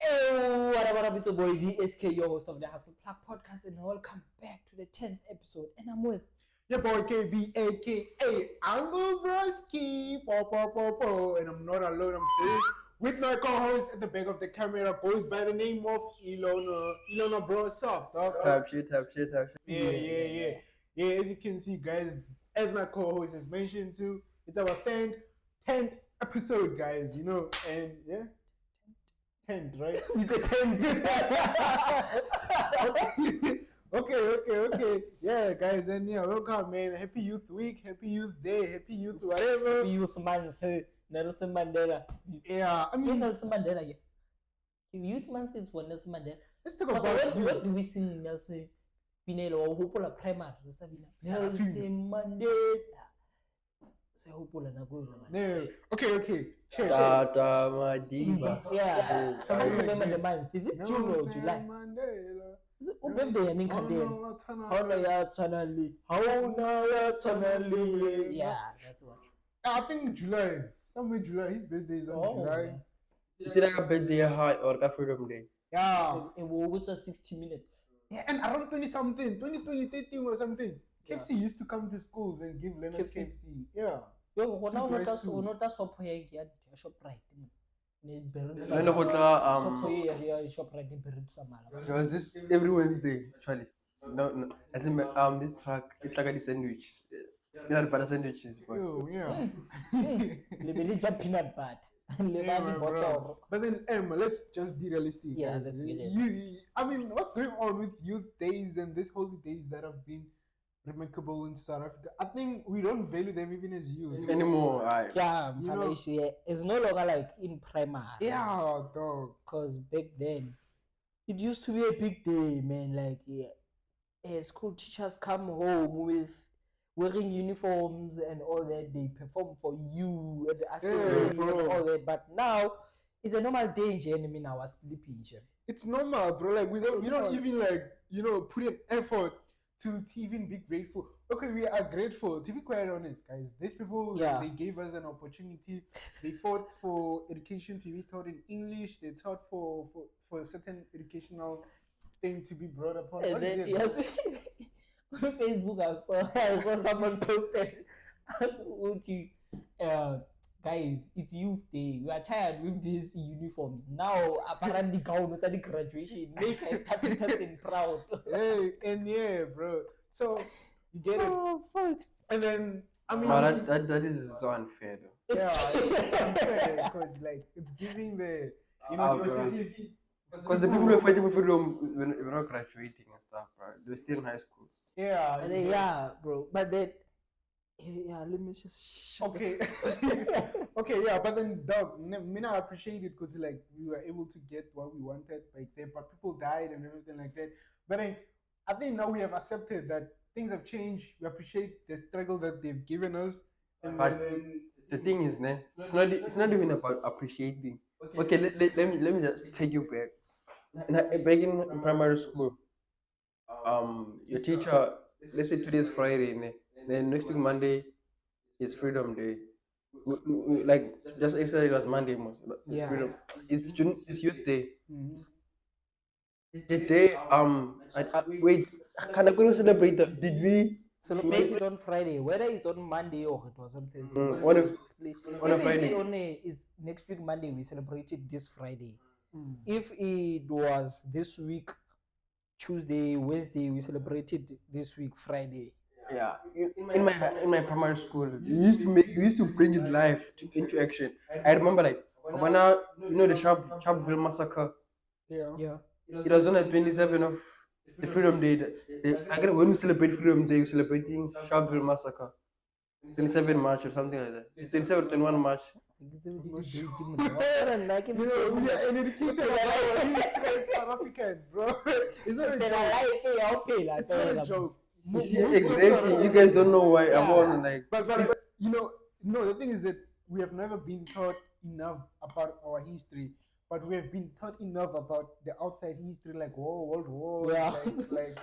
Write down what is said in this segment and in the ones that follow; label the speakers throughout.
Speaker 1: Hey, what up, it's your boy DSK, your host of the Hustle Plug Podcast, and welcome back to the 10th episode. And I'm with
Speaker 2: your boy KB, aka Uncle Broski, and I'm not alone. I'm here with my co-host at the back of the camera, goes by the name of Ilona, bro. What's up, dog?
Speaker 3: Type shit.
Speaker 2: Yeah. As you can see, guys, as my co-host has mentioned too, it's our 10th episode, guys. And yeah. 10th, right?
Speaker 1: the 10th.
Speaker 2: Okay. Yeah, guys, and yeah, welcome, man. Happy Youth Week, Happy Youth Day, Happy Youth whatever.
Speaker 1: Happy Youth Month, Nelson Mandela.
Speaker 2: Yeah, I mean,
Speaker 1: Nelson Mandela. Yeah. Youth Month is for Nelson Mandela.
Speaker 2: Let's talk
Speaker 1: But
Speaker 2: about
Speaker 1: when do we sing Nelson Pinelo or Hopola Primary? Nelson Mandela. Say Hopola Nagola.
Speaker 2: No. Okay. Cheers.
Speaker 3: Tata Madiba.
Speaker 1: Yeah. I can't remember the month. Is it June or
Speaker 2: Nelson
Speaker 1: July?
Speaker 2: Mandela.
Speaker 1: Birthday and Incandel. Yeah, that's one.
Speaker 2: I think July. Somewhere July. His birthday is on July.
Speaker 3: Is it like a birthday high or a freedom day?
Speaker 2: Yeah.
Speaker 1: And we will just 60 minutes.
Speaker 2: Yeah, and around 20-something, 13 or something. KFC used to come to schools and give learners KFC. Yeah.
Speaker 1: Yo, for now, not us for pay shop right. Shop right in
Speaker 3: It was this every Wednesday, actually. No. As in, this truck, it's like a sandwich. Peanut butter sandwiches.
Speaker 2: Oh, yeah.
Speaker 1: Peanut butter.
Speaker 2: But then, let's just be realistic.
Speaker 1: Yeah,
Speaker 2: guys.
Speaker 1: let's be realistic.
Speaker 2: I mean, what's going on with youth days and these holidays that have been remarkable in South Africa? I think we don't value them even as youth
Speaker 3: Anymore.
Speaker 1: Yeah, it's no longer like in primary.
Speaker 2: Yeah, dog.
Speaker 1: Because back then, it used to be a big day, man. Like, school teachers come home with wearing uniforms and all that. They perform for you and the assembly and all that. But now, it's a normal day in Germany now. I sleeping.
Speaker 2: It's normal, bro. Like we don't even like put an effort to even be grateful. Okay, we are grateful. To be quite honest, guys, these people they gave us an opportunity. They fought for education to be taught in English. They taught for a certain educational thing to be brought upon.
Speaker 1: And then, yes, on Facebook, I saw someone posted, guys, it's youth day. We are tired with these uniforms. Now, apparently, the graduation make us proud.
Speaker 2: Hey, and yeah, bro. So you get it.
Speaker 1: Oh fuck!
Speaker 2: And then I mean,
Speaker 3: that is so unfair, though.
Speaker 2: Yeah, it's unfair because like it's giving the specific.
Speaker 3: Because the people who are fighting for freedom were not graduating and stuff, right? They were still in high school.
Speaker 2: Yeah.
Speaker 1: And then, bro. But then, let me just.
Speaker 2: Okay. Okay, yeah, but then, dog, I appreciate it because like we were able to get what we wanted back then, but people died and everything like that. But then, I think now we have accepted that things have changed. We appreciate the struggle that they've given us. And
Speaker 3: but
Speaker 2: then,
Speaker 3: the thing is, it's not even about appreciating. Okay, let me just take you back. Back in primary school, your teacher, let's say today's Friday, then next week Monday is Freedom Day. Like just yesterday it was Monday, it's Freedom. It's Youth Day.
Speaker 2: mm-hmm.
Speaker 3: The day wait, can I go celebrate that? Did we
Speaker 1: Celebrate it on Friday, whether it's on Monday or it was on Thursday.
Speaker 3: On a Friday.
Speaker 1: It's next week Monday, we celebrated this Friday. If it was this week Tuesday, Wednesday, we celebrated this week Friday.
Speaker 3: Yeah, in my primary school, we used to bring it live into action. I remember like when the Sharpeville massacre.
Speaker 2: Yeah.
Speaker 3: It was on the 27th of the Freedom Day. When we celebrate Freedom Day, we're celebrating Sharpeville massacre. 27 March or something like that. 27 21 March.
Speaker 2: We are uneducated South Africans, bro. It's not a joke.
Speaker 3: You see, exactly. You guys don't know why I'm on like.
Speaker 2: But the thing is that we have never been taught enough about our history, but we have been taught enough about the outside history, like World War, like Hitler.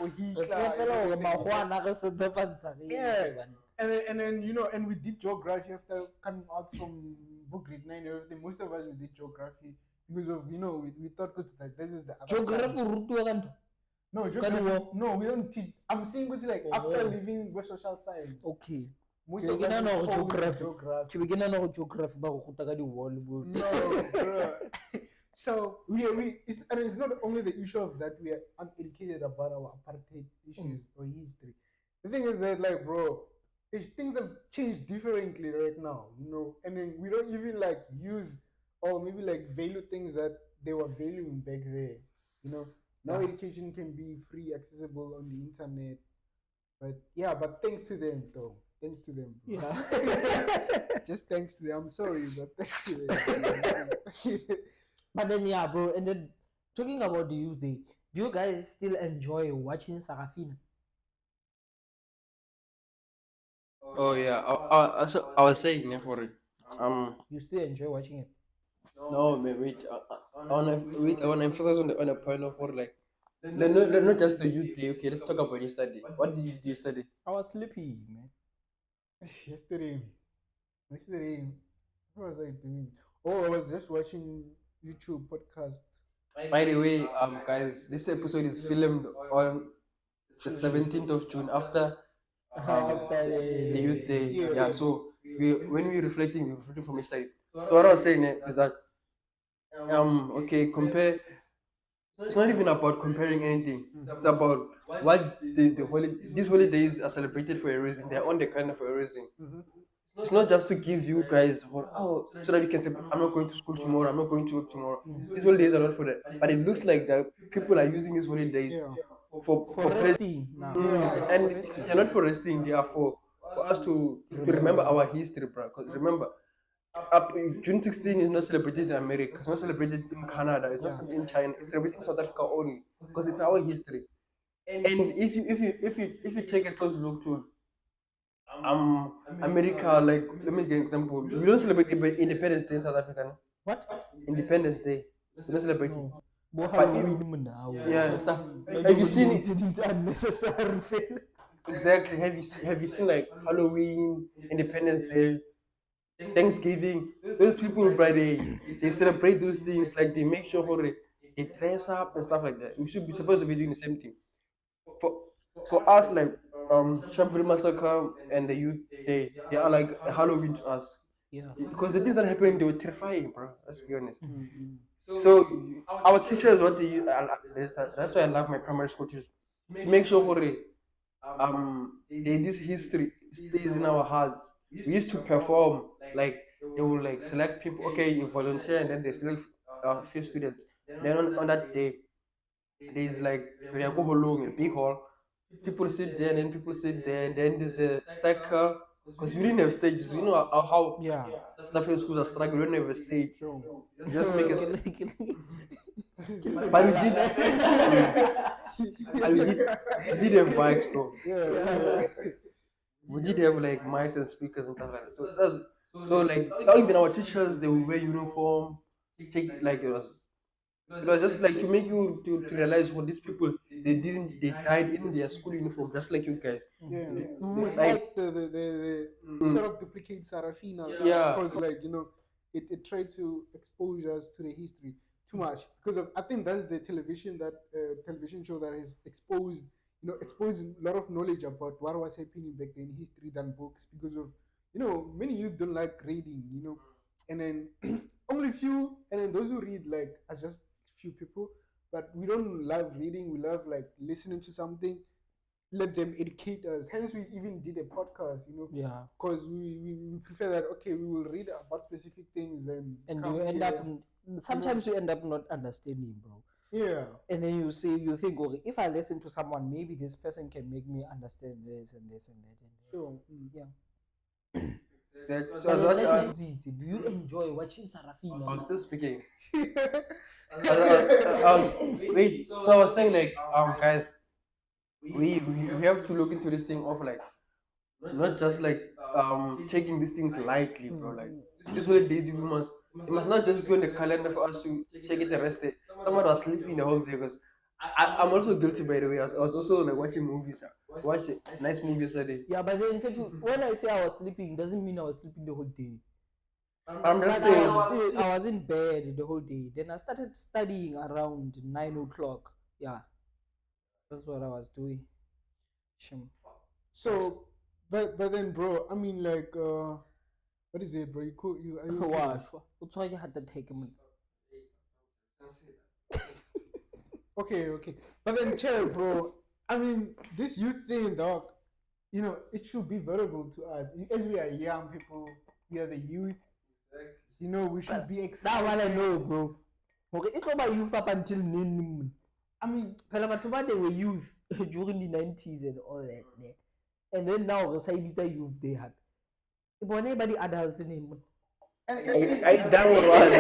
Speaker 2: And then and we did geography after coming out from book grade 9 and everything. Most of us we did geography because of we thought because like this is the other
Speaker 1: Geography
Speaker 2: side.
Speaker 1: rutwa kanti.
Speaker 2: No, geography. No, we don't teach. I'm saying it's like after leaving with social science.
Speaker 1: Okay.
Speaker 2: Most
Speaker 1: Ke
Speaker 2: of
Speaker 1: begina
Speaker 2: us
Speaker 1: no
Speaker 2: exposed to
Speaker 1: geography.
Speaker 2: geography.
Speaker 1: Ke begina no geography ba go ruta ka di wall bo.
Speaker 2: No, bro. So it's not only the issue of that we are uneducated about our apartheid issues or history. The thing is that like, bro, things have changed differently right now, and then we don't even like use or maybe like value things that they were valuing back there. Now education can be free, accessible on the internet. But yeah, but thanks to them though. Thanks to them. Bro.
Speaker 1: Yeah.
Speaker 2: Just thanks to them. I'm sorry, but thanks to them.
Speaker 1: But then yeah, bro, and then talking about the youth day, do you guys still enjoy watching Sarafina?
Speaker 3: Oh yeah, I was saying for it.
Speaker 1: You still enjoy watching it?
Speaker 3: No, wait. I wanna emphasize on the point of for like, not just the youth day. Okay, let's talk about yesterday. What did you do yesterday?
Speaker 1: I was sleepy, man.
Speaker 2: Yesterday, what was I doing? Oh, I was just watching YouTube podcast.
Speaker 3: By the way, guys, this episode is filmed on the 17th of June after
Speaker 1: After
Speaker 3: the youth day.
Speaker 2: Yeah.
Speaker 3: Yeah, so when we're reflecting from yesterday. So what I was saying is that okay, compare. It's not even about comparing anything. It's about what these holidays are celebrated for a reason. They're on the calendar for a reason. It's not just to give you guys so that you can say I'm not going to school tomorrow, I'm not going to work tomorrow. These holidays are not for that. But it looks like that people are using these holidays
Speaker 2: Yeah.
Speaker 3: for
Speaker 1: resting now.
Speaker 2: Yeah.
Speaker 3: and they're not for resting, they are for us to remember our history, bro. Because remember, June 16 is not celebrated in America, it's not celebrated in Canada, it's not celebrated in China, it's celebrated in South Africa only because it's our history. And if you take a close look to America, like let me give an example. We don't celebrate Independence Day in South Africa. No?
Speaker 1: What?
Speaker 3: Independence Day. We don't celebrate it.
Speaker 1: No. Bo
Speaker 3: But
Speaker 1: Halloween now.
Speaker 3: yeah, stuff. Have you seen it?
Speaker 1: It's unnecessary feel.
Speaker 3: Exactly. Have you seen like Halloween, Independence Day, Thanksgiving? Those people, bro, they celebrate those things. Like they make sure for they dress up and stuff like that. We should be supposed to be doing the same thing. For for us, like Shamville Massacre and the Youth Day, they are like a Halloween to us.
Speaker 1: Yeah.
Speaker 3: Because the things that are happening, they were terrifying, bro. Let's be honest. So our teachers, what they use, that's why I love my primary school teachers. To make sure for this history stays in our hearts. We used to perform like they will like select people. Okay, you volunteer, and then they select few students. Then on that day, there's like we are go holong a big hall. People sit there, and then people sit there, and then there's a circle. Because we didn't have stages. You know how
Speaker 1: Yeah.
Speaker 3: stuff in schools are struggling. We don't have a stage.
Speaker 2: Sure.
Speaker 3: You just make a
Speaker 1: But
Speaker 3: but we did and we did have mics though.
Speaker 2: Yeah.
Speaker 3: We did have like mics and speakers and stuff like that. So like even our teachers they would wear uniform, take like it was just like to make you to realize what these people they died in their school uniform just like you guys.
Speaker 2: Yeah.
Speaker 3: Like
Speaker 2: The
Speaker 3: Mm.
Speaker 2: sort of duplicate Sarafina.
Speaker 3: Yeah.
Speaker 2: Because like it tried to expose us to the history too much because of I think that's the television show that has exposed a lot of knowledge about what was happening back then in history than books because of many youth don't like reading and then only few and then those who read like are just few people but we don't love reading, we love like listening to something, let them educate us, hence we even did a podcast
Speaker 1: yeah.
Speaker 2: because we prefer that okay we will read about specific things then
Speaker 1: And
Speaker 2: come
Speaker 1: you end
Speaker 2: here.
Speaker 1: up sometimes you end up not understanding, bro.
Speaker 2: Yeah.
Speaker 1: And then you think, okay, if I listen to someone, maybe this person can make me understand this and this and that and that.
Speaker 2: Sure.
Speaker 1: Yeah.
Speaker 3: So
Speaker 1: But
Speaker 3: I
Speaker 1: let me see, do you enjoy watching Sarafina?
Speaker 3: was still speaking. Wait, so I was saying like guys, we have to look into this thing of like not just like taking these things lightly, bro. Like this holidays it must not just be on the calendar for us to take it the rest day. Someone was sleeping the whole day because I'm also guilty by the way. I was also like watching movies. I watched a nice movie yesterday.
Speaker 1: Yeah, but then in fact, when I say I was sleeping, doesn't mean I was sleeping the whole day.
Speaker 3: I'm just
Speaker 1: But
Speaker 3: saying.
Speaker 1: I was in bed the whole day. Then I started studying around 9 o'clock. Yeah, that's what I was doing. Shim.
Speaker 2: So, but then, bro, I mean, like, what is it, bro? You cool? You are you okay?
Speaker 1: Wow, sure. What's why you had to take him?
Speaker 2: Okay. But then, chill, bro. I mean, this youth thing, dog. You know, it should be valuable to us as we are young people. We are the youth. You know, we should be excited.
Speaker 1: That one I know, bro. Okay, it's about youth up until noon.
Speaker 2: I mean,
Speaker 1: Pelamatuma, they were youth during the 90s and all that. Yeah. And then now, the youth they had. If anybody adults in him.
Speaker 3: I download one.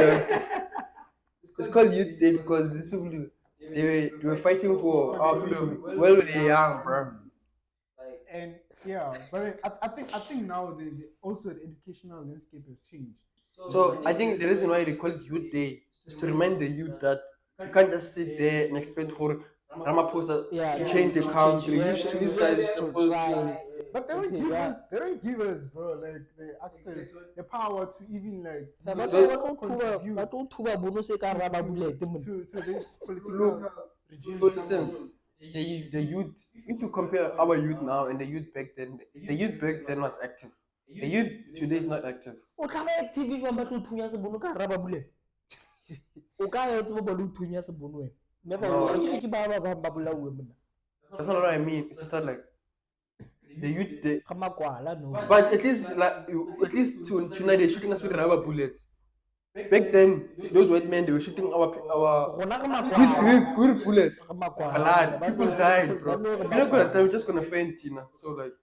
Speaker 3: It's called Youth Day because these people they were fighting for our freedom while they were young, bro.
Speaker 2: And yeah, but I think now also the educational landscape has changed.
Speaker 3: So I think the reason why they call it Youth Day is to remind the youth that you can't just sit there and expect for Ramaphosa to change the country. You guys are supposed to.
Speaker 2: But they don't give us. They don't give us, bro. Like the access, the power to even like contribute to this political regime.
Speaker 3: For instance, the youth. If you compare our youth now and the youth back then, the youth back then was active. The youth today is not active. That's not what I mean. It's just that like the youth, but at least tonight they're shooting us with rubber bullets. Back then, those white men they were shooting our with bullets. Blood. People died, bro. We're not gonna die. We're just gonna faint, you know. So like.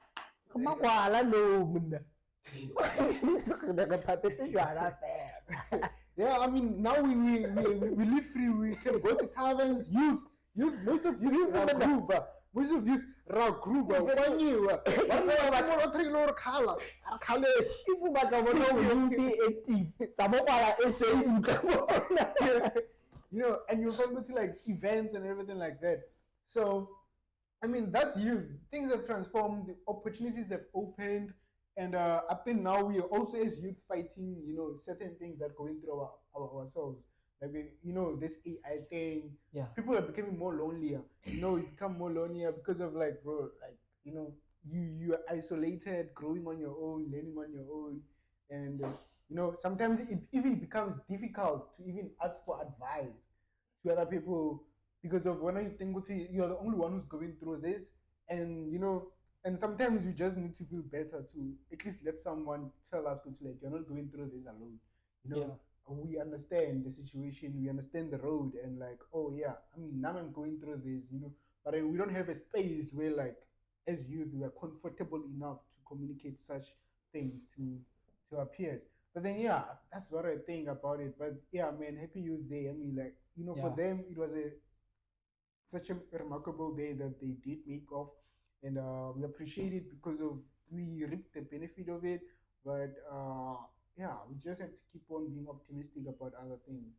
Speaker 2: Yeah, I mean now we live free. We can go to taverns. Most of youth are groove. Most of youth are groove. When you what three lord color.
Speaker 1: If you got a be active,
Speaker 2: you know, and you'll go to like events and everything like that. So I mean, that's youth. Things have transformed. The opportunities have opened, and I think now we are also as youth fighting, you know, certain things that going through ourselves. Like you know, this AI thing.
Speaker 1: Yeah.
Speaker 2: People are becoming more lonelier. You know, you become more lonelier because of like, bro, like you know, you are isolated, growing on your own, learning on your own, and you know, sometimes it even becomes difficult to even ask for advice to other people because of when you think you're the only one who's going through this, and you know, and sometimes we just need to feel better to at least let someone tell us it's like you're not going through this alone. You know, we understand the situation, we understand the road, and like, oh yeah, I mean, now I'm going through this, you know, but we don't have a space where like as youth we are comfortable enough to communicate such things to our peers. But then yeah, that's what I think about it. But yeah, man, happy youth day. I mean, like, you know, for them it was such a remarkable day that they did make of, and we appreciate it because of we reap the benefit of it. But yeah, we just have to keep on being optimistic about other things.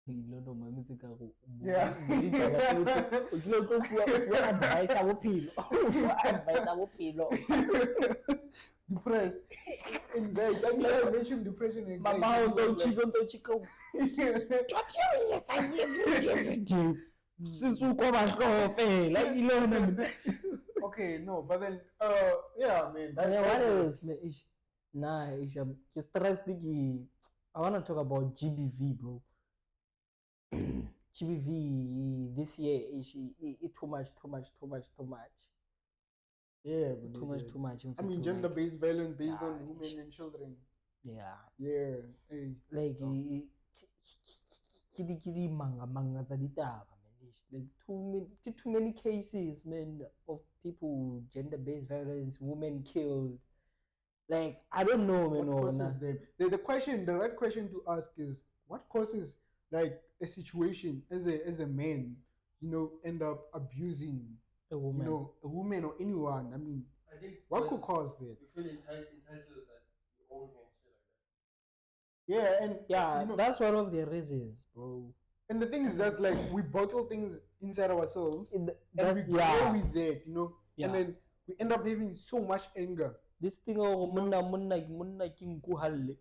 Speaker 2: Yeah. Depressed, anxiety. I'm glad I mentioned depression and anxiety. Okay, no, but then yeah, man.
Speaker 1: What else, man? Nah, just thinking. I wanna talk about GBV, bro. GBV this year is too much.
Speaker 2: Yeah,
Speaker 1: too much.
Speaker 2: I mean, gender-based violence based on women and children.
Speaker 1: Yeah.
Speaker 2: Yeah. Hey.
Speaker 1: Like kiri manga tsa ditaba, man. Like too many cases, man, of people gender-based violence, women killed. Like I don't know, man.
Speaker 2: What causes them? The right question to ask is what causes like a situation as a man, you know, end up abusing
Speaker 1: a woman,
Speaker 2: you know, a woman or anyone. I mean, what could cause that?
Speaker 3: You feel entitled that you own her, shit like that.
Speaker 2: Yeah, and
Speaker 1: yeah,
Speaker 2: you know,
Speaker 1: that's one of the reasons, bro.
Speaker 2: And the thing is that like we bottle things inside ourselves, and we grow with that, you know, and then we end up having so much anger
Speaker 1: this thing of monna king kuhalle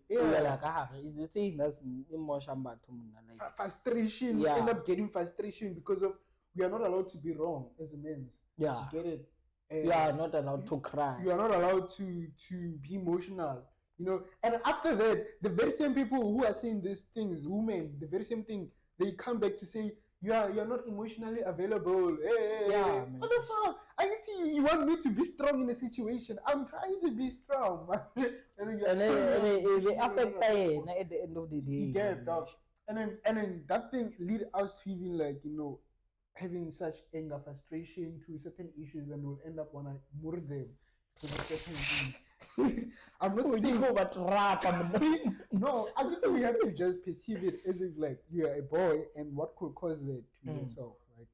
Speaker 1: is the thing that's emotion batho monna like
Speaker 2: frustration. We end up getting frustration because of we are not allowed to be wrong as a man.
Speaker 1: Yeah.
Speaker 2: Get it?
Speaker 1: You are not allowed to cry.
Speaker 2: You are not allowed to be emotional. You know, and after that, the very same people who are saying these things, women, the very same thing, they come back to say you're not emotionally available. Hey,
Speaker 1: Yeah,
Speaker 2: what the fuck? You want me to be strong in a situation? I'm trying to be strong, man.
Speaker 1: and it affect at the end of the day.
Speaker 2: You get that, and then that thing lead us to even like having such anger, frustration to certain issues, and we'll end up wanna murder them to certain things. I'm not saying no, I think we have to just perceive it as if like you are a boy and what could cause that to yourself, right?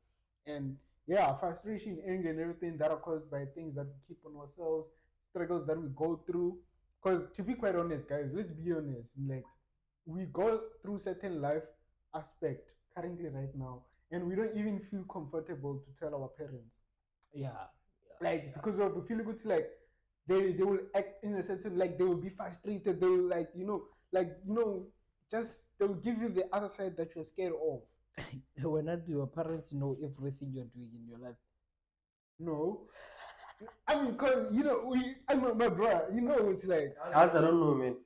Speaker 2: And yeah, frustration, anger, and everything that are caused by things that we keep on ourselves, struggles that we go through. Because to be quite honest, guys, let's be honest, like we go through certain life aspect currently right now, and we don't even feel comfortable to tell our parents. Like because of we feel good to like they will act in a certain like they will be frustrated, they will just they'll give you the other side that you're scared of.
Speaker 1: When your parents know everything you're doing in your life.
Speaker 2: No. I mean, cause I'm my brother. It's like
Speaker 3: as I don't know, man.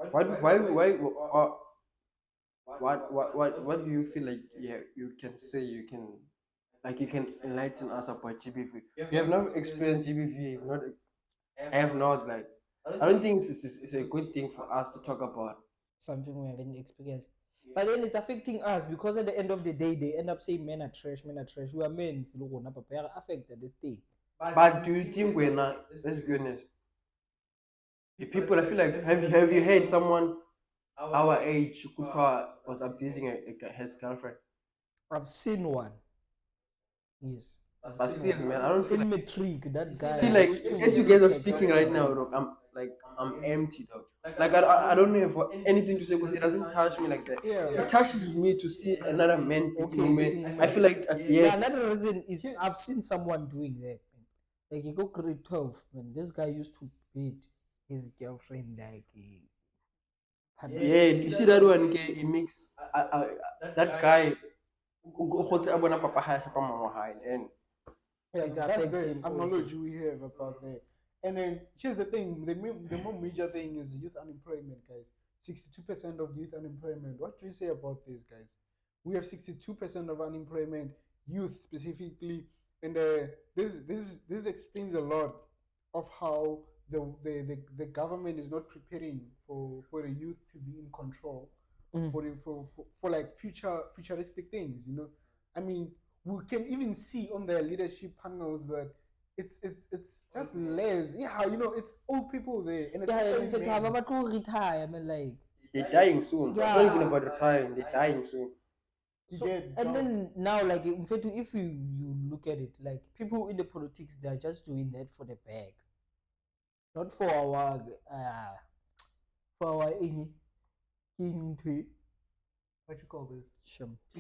Speaker 3: What do you feel like? Yeah, you can say you can enlighten us about GBV. You have not experienced GBV. I have not like. I don't think it's a good thing for us to talk about
Speaker 1: something we haven't experienced. But then it's affecting us because at the end of the day, they end up saying men are trash, men are trash. We are men, so we are affected this day.
Speaker 3: But do you think we're not? Let's be honest. The people, I feel like, have you heard someone our age who was abusing his girlfriend?
Speaker 1: I've seen one. Yes.
Speaker 3: But still, man, I don't feel
Speaker 1: in metric that guy.
Speaker 3: See, like as you guys are speaking right now, dog, I'm empty, dog. Like I don't have anything to say because it doesn't touch me like that.
Speaker 2: Yeah.
Speaker 3: It touches me to see another man beating women. I feel like
Speaker 1: yeah. Another reason is I've seen someone doing that. Like you go grade 12, man. This guy used to beat his girlfriend like.
Speaker 3: Yeah, you see that one? Okay, he makes that guy. And
Speaker 2: yeah, that's the knowledge we have about that. And then here's the thing: the more major thing is youth unemployment, guys. 62% of youth unemployment. What do you say about this, guys? We have 62% of unemployment, youth specifically, and this explains a lot of how the government is not preparing for the youth to be in control for like futuristic things. I mean, we can even see on their leadership panels that it's just layers. Yeah, it's old people there. And
Speaker 1: retire. I mean, like
Speaker 3: they're dying soon. Yeah. It's not even about retiring. They're dying soon.
Speaker 1: So, and then now, like, in fact, if you look at it, like people in the politics, they're just doing that for the bag, not for our
Speaker 2: what you call this?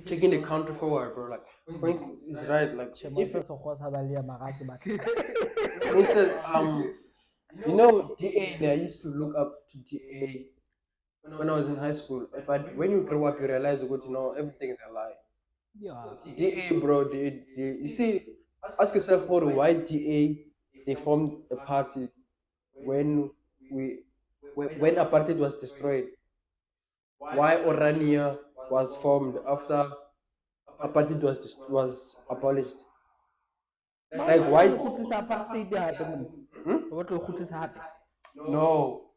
Speaker 3: Taking the country forward, bro. Like, for instance, it's right. Like, for instance, DA. I used to look up to DA when I was in high school. But when you grow up, you realize everything is a lie.
Speaker 1: Yeah.
Speaker 3: DA, bro. You see, ask yourself, why DA? They formed a party when apartheid was destroyed. Why Orania was formed after apartheid was abolished? Like why? No.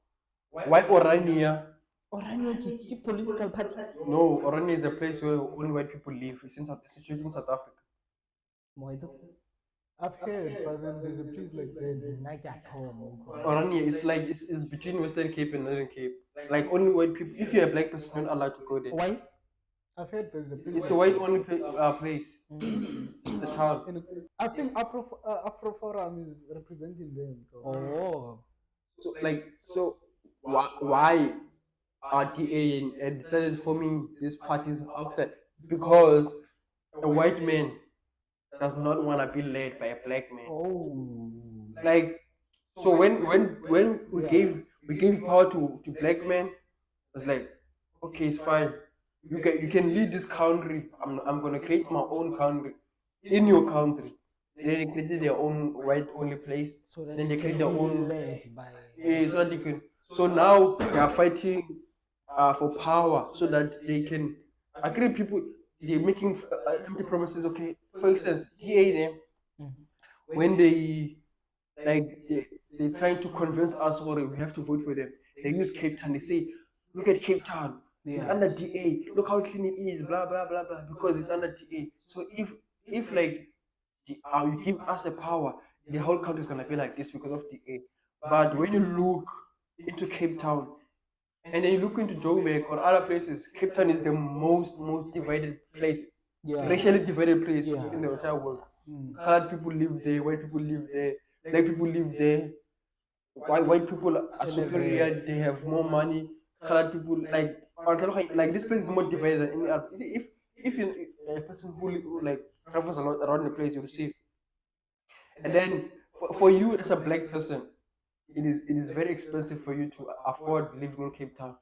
Speaker 3: Why Orania?
Speaker 1: Orania is a political party.
Speaker 3: No, Orania is a place where only white people live. It's situated in South Africa.
Speaker 2: I've heard, but then there's a place like that.
Speaker 3: Orania is like it's between Western Cape and Northern Cape. Like only white people. If you're a black person, you're not allowed to go there.
Speaker 1: Why?
Speaker 2: I've heard there's a place.
Speaker 3: It's a white only place. It's a town.
Speaker 2: I think Afro Forum is representing them.
Speaker 1: Oh.
Speaker 3: So why RTA and started forming these parties after? Because a white man does not want to be led by a black man.
Speaker 1: Oh.
Speaker 3: Like, So when we gave power to black men, it was like, okay, it's fine. You can lead this country. I'm gonna create my own country in your country. And then they created their own white only place.
Speaker 1: So that
Speaker 3: Then they
Speaker 1: it
Speaker 3: create
Speaker 1: can
Speaker 3: their
Speaker 1: be
Speaker 3: own,
Speaker 1: led by
Speaker 3: so that they can. So now they are fighting for power so that they can agree people. They're making empty promises. Okay, for instance, DA them
Speaker 1: Mhm.
Speaker 3: when they're trying to convince us or we have to vote for them. They use Cape Town. They say, look at Cape Town. It's
Speaker 1: Yeah.
Speaker 3: under DA. Look how clean it is. Blah blah blah blah. Because it's under DA. So if like you give us the power, the whole country is gonna be like this because of DA. But when you look into Cape Town and then you look into Joburg or other places, Cape Town is the most divided place,
Speaker 1: Yeah.
Speaker 3: racially divided place
Speaker 1: Yeah.
Speaker 3: in the entire world.
Speaker 1: Mm.
Speaker 3: Colored people live there, white people live there, black people live there. White people are superior, they have more money. Colored people like this place is more divided than any other. You see, if you a person who like travels a lot around the place, you'll see. And then for you as a black person, it is very expensive for you to afford living in Cape Town.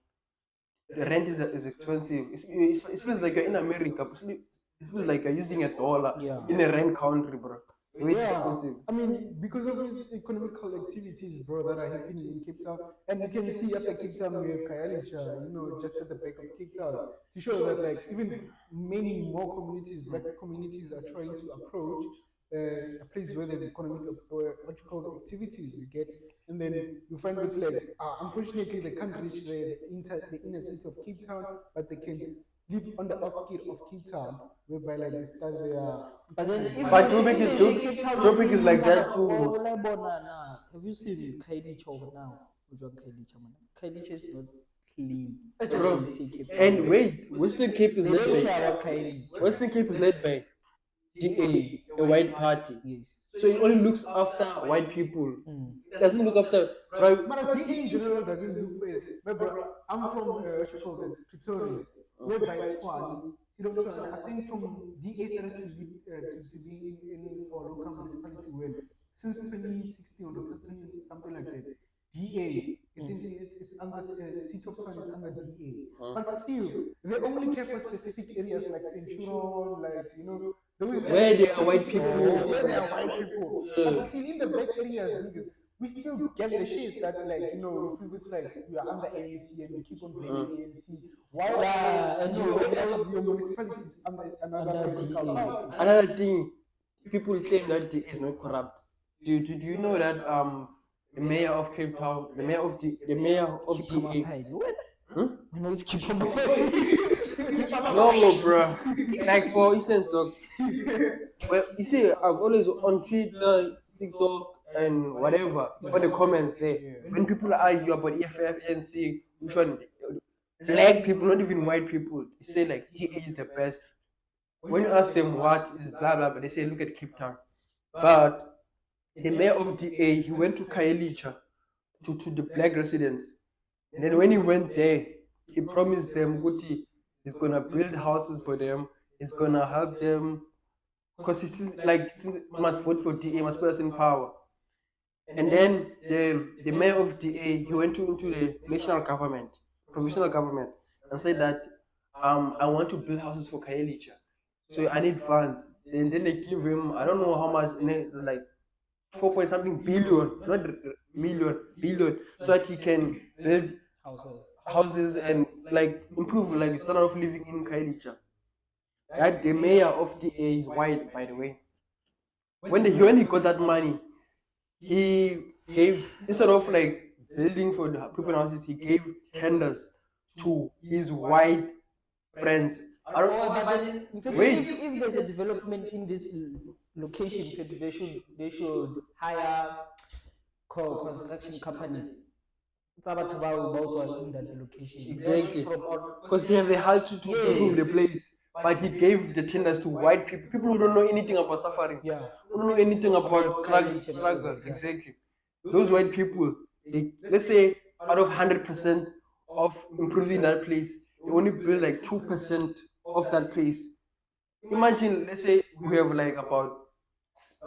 Speaker 3: The rent is expensive. It feels like you're in America. It feels like you're using a dollar
Speaker 1: Yeah.
Speaker 3: in a rent country, bro. The way it's
Speaker 2: Yeah,
Speaker 3: expensive.
Speaker 2: I mean, because of its economical activities, bro, that are happening in Cape Town, and you can see after Cape Town we have Khayelitsha, just at the back of Cape Town, to show that like even many more communities, black communities, are trying to approach a place where there's economic, what you call activities, you get, and then you find with like, unfortunately, they can't reach the inner city of Cape Town, but they can live on the outskirts of Cape Town, whereby like they start their
Speaker 1: But then
Speaker 3: But
Speaker 1: if they say Cape Town,
Speaker 3: Joburg is like that
Speaker 1: oh,
Speaker 3: too.
Speaker 1: have you seen Khayelitsha over now? Ujwang Khayelitsha, man. Khayelitsha is not clean. That's why
Speaker 3: Bro,
Speaker 1: they say Cape
Speaker 3: and
Speaker 1: Town.
Speaker 3: wait, Western Cape is
Speaker 1: They
Speaker 3: led
Speaker 1: don't
Speaker 3: by
Speaker 1: care about Khayelitsha.
Speaker 3: Western Cape is led by DA, a white party.
Speaker 1: Yes.
Speaker 3: So it only looks after white people.
Speaker 1: Mm.
Speaker 3: It doesn't look after bro.
Speaker 2: But DA in general doesn't look for it. But bro, I'm from what you call it, Pretoria, whereby Twani, Twani. I think from DA started to to be in our local municipality when since 2016 or something like that. DA, it's under seat of Twani is under DA, but still they only care for specific areas like Centurion, like those
Speaker 3: Where there are white
Speaker 2: oh,
Speaker 3: people.
Speaker 2: where there are white people. But still in the black areas, niggas, we still get the shit that like you feel it's like you are under ANC and you keep on blaming ANC. Why
Speaker 1: Yeah, and
Speaker 2: else your municipality is under another
Speaker 1: Under
Speaker 2: political
Speaker 1: DA.
Speaker 2: party?
Speaker 3: Another thing, people claim that DA is not corrupt. Do you know that the mayor of Cape Town, the mayor of
Speaker 1: Keep on my
Speaker 3: DA.
Speaker 1: file. When?
Speaker 3: Hmm?
Speaker 1: When always keep on my file.
Speaker 3: No, bro. Like for instance, dog. Well, you see, I've always on Twitter, TikTok, and whatever, on the comments there, when people argue about FFNC, which one, black people, not even white people, they say like DA is the best. When you ask them what is blah blah blah, they say look at Cape Town. But the mayor of DA, he went to Khayelitsha, to the black residents. And then when he went there, he promised them, Guti, he's gonna build houses for them, he's gonna help them. Because since must vote for DA, must put us in power. And then the mayor of DA, he went into the national government, provisional government, and said that I want to build houses for Khayelitsha. So I need funds. Then they give him, I don't know how much, like 4 point something billion, not million, billion, so that he can build
Speaker 1: Houses.
Speaker 3: houses and like improve like the standard of living in Khayelitsha. That the mayor of DA is white, by the way. When he got that money, he gave, instead of like building for the people in houses, he gave tenders to his white friends. I don't
Speaker 1: Oh, but then, in fact,
Speaker 3: Wait.
Speaker 1: if there's a development in this location, in fact, they should hire construction companies. It's about in that location.
Speaker 3: Exactly.
Speaker 1: From out,
Speaker 3: Because they have the heart to improve the place. But he gave the tenders to white people, people who don't know anything about suffering,
Speaker 1: yeah.
Speaker 3: who don't know anything about struggle.
Speaker 1: Yeah.
Speaker 3: Exactly. Those white people, let's say out of 100% of improving that place, they only build like 2% of that place. Imagine, let's say we have like about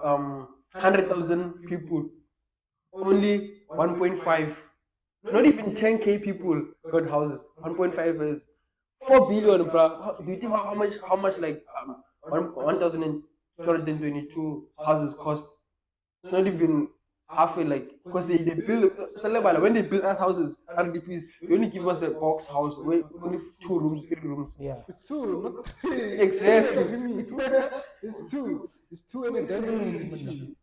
Speaker 3: 100,000 people. only 1.5, not even 10K people got houses. 1.5 is 4 billion, bro. Do you think how much like 1,222 houses cost? It's not even halfway, like, because they build when they build us houses, RDPs, they only give us a box house where only 2 rooms, 3 rooms.
Speaker 1: Yeah.
Speaker 2: It's two, not three.
Speaker 3: Exactly.
Speaker 2: It's two. It's two in a dining room
Speaker 1: Three,
Speaker 2: kitchen.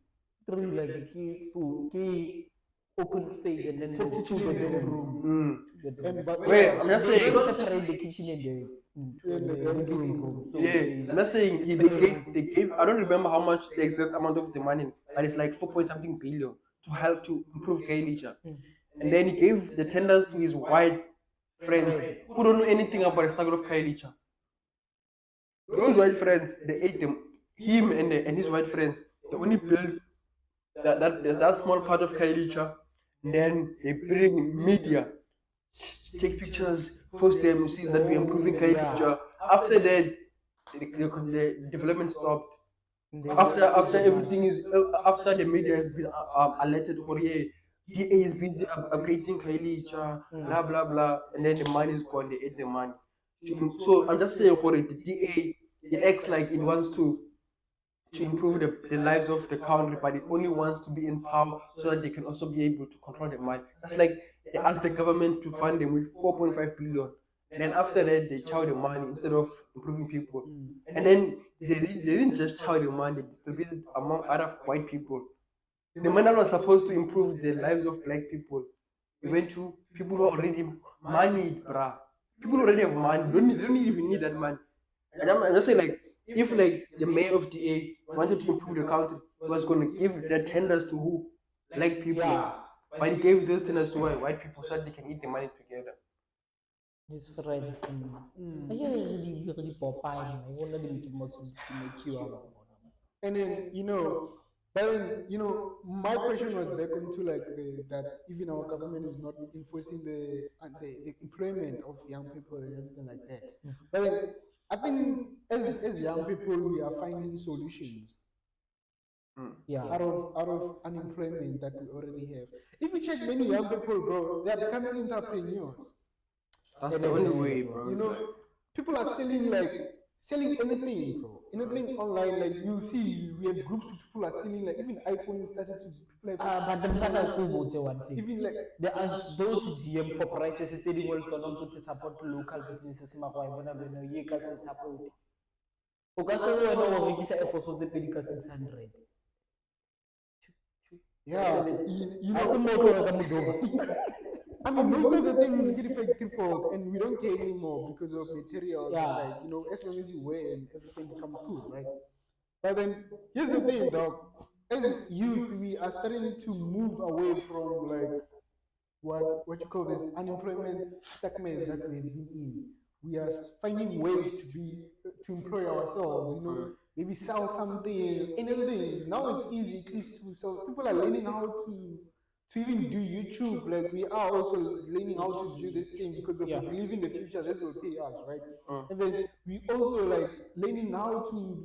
Speaker 1: like key open space, and then
Speaker 2: For
Speaker 1: there's two
Speaker 2: kitchen and
Speaker 1: bedroom
Speaker 2: dining
Speaker 1: rooms.
Speaker 2: room.
Speaker 3: Mm.
Speaker 1: Two
Speaker 2: And
Speaker 1: bedrooms.
Speaker 2: but
Speaker 3: Wait,
Speaker 2: yeah,
Speaker 3: I'm just
Speaker 1: They
Speaker 3: saying.
Speaker 1: don't separate the kitchen and
Speaker 2: and the
Speaker 1: the
Speaker 2: dining
Speaker 1: living
Speaker 2: room.
Speaker 1: room. So
Speaker 3: Yeah, I'm not saying they gave. I don't remember how much the exact amount of the money, but it's like 4 point something billion to help to improve Kailicha. And then he gave the tenders to his white friends
Speaker 1: friends.
Speaker 3: who don't know anything about the struggle of Kailicha. Those white friends, they ate them. Him and his white friends, they only build that small part of Kailicha. And then they bring media, take pictures, post them, see that we're improving Kailicha. After that, the development stopped. After everything is after the media has been alerted for, yeah, DA is busy upgrading Kailicha, blah blah blah, and then the money is gone. They ate the money. So I'm just saying for it, the DA, it acts like it wants to improve the lives of the country, but it only wants to be in power so that they can also be able to control the money. That's like they ask the government to fund them with 4.5 billion. Then after that, they chow the money instead of improving people. And then they didn't just chow the money, they distributed it among other white people. The money that was supposed to improve the lives of black people, it went to people who are already money, bruh. People who already have money, they don't even need that money. And I'm just saying, like, if like the mayor of DA wanted to improve the country, he was going to give the tenders to who? Black people.
Speaker 1: Yeah.
Speaker 3: But he gave those tenders to white people so that they can eat the money together.
Speaker 1: His friends. I really Popeye. I want them to make you out.
Speaker 2: And then but then my question was back onto like that even our government is not enforcing the employment of young people and everything like that. But then I think as young people we are finding solutions
Speaker 1: Yeah.
Speaker 2: out of unemployment that we already have. If you check many young people, bro, they are becoming entrepreneurs.
Speaker 3: That's the only way, bro.
Speaker 2: People are selling anything, bro. Anything online. Like you'll see, we have groups which people are selling. Like even iPhones started to people have
Speaker 1: But the final Kubo say one thing.
Speaker 2: even like
Speaker 1: There are those who DM for prices selling well to support local businesses. Ye ka se support. O ka se wena o rekisa Air Force tse pedi ka 600.
Speaker 2: yeah,
Speaker 1: Ha se mo tlo reka modomo.
Speaker 2: I mean, most of the things get effective fault, and we don't care anymore because of materials.
Speaker 1: Yeah.
Speaker 2: Like as long as you wear and everything becomes cool, right? But then here's the thing, dog. As youth, we are starting to move away from like what you call this unemployment segment that we've been in. We are finding ways to employ ourselves. Maybe sell something, anything. Now it's easy, at least to sell. People are learning how to even do YouTube. Like we are also learning how to do this thing because of we believe in the future. This will pay us, right? And then we also like learning how to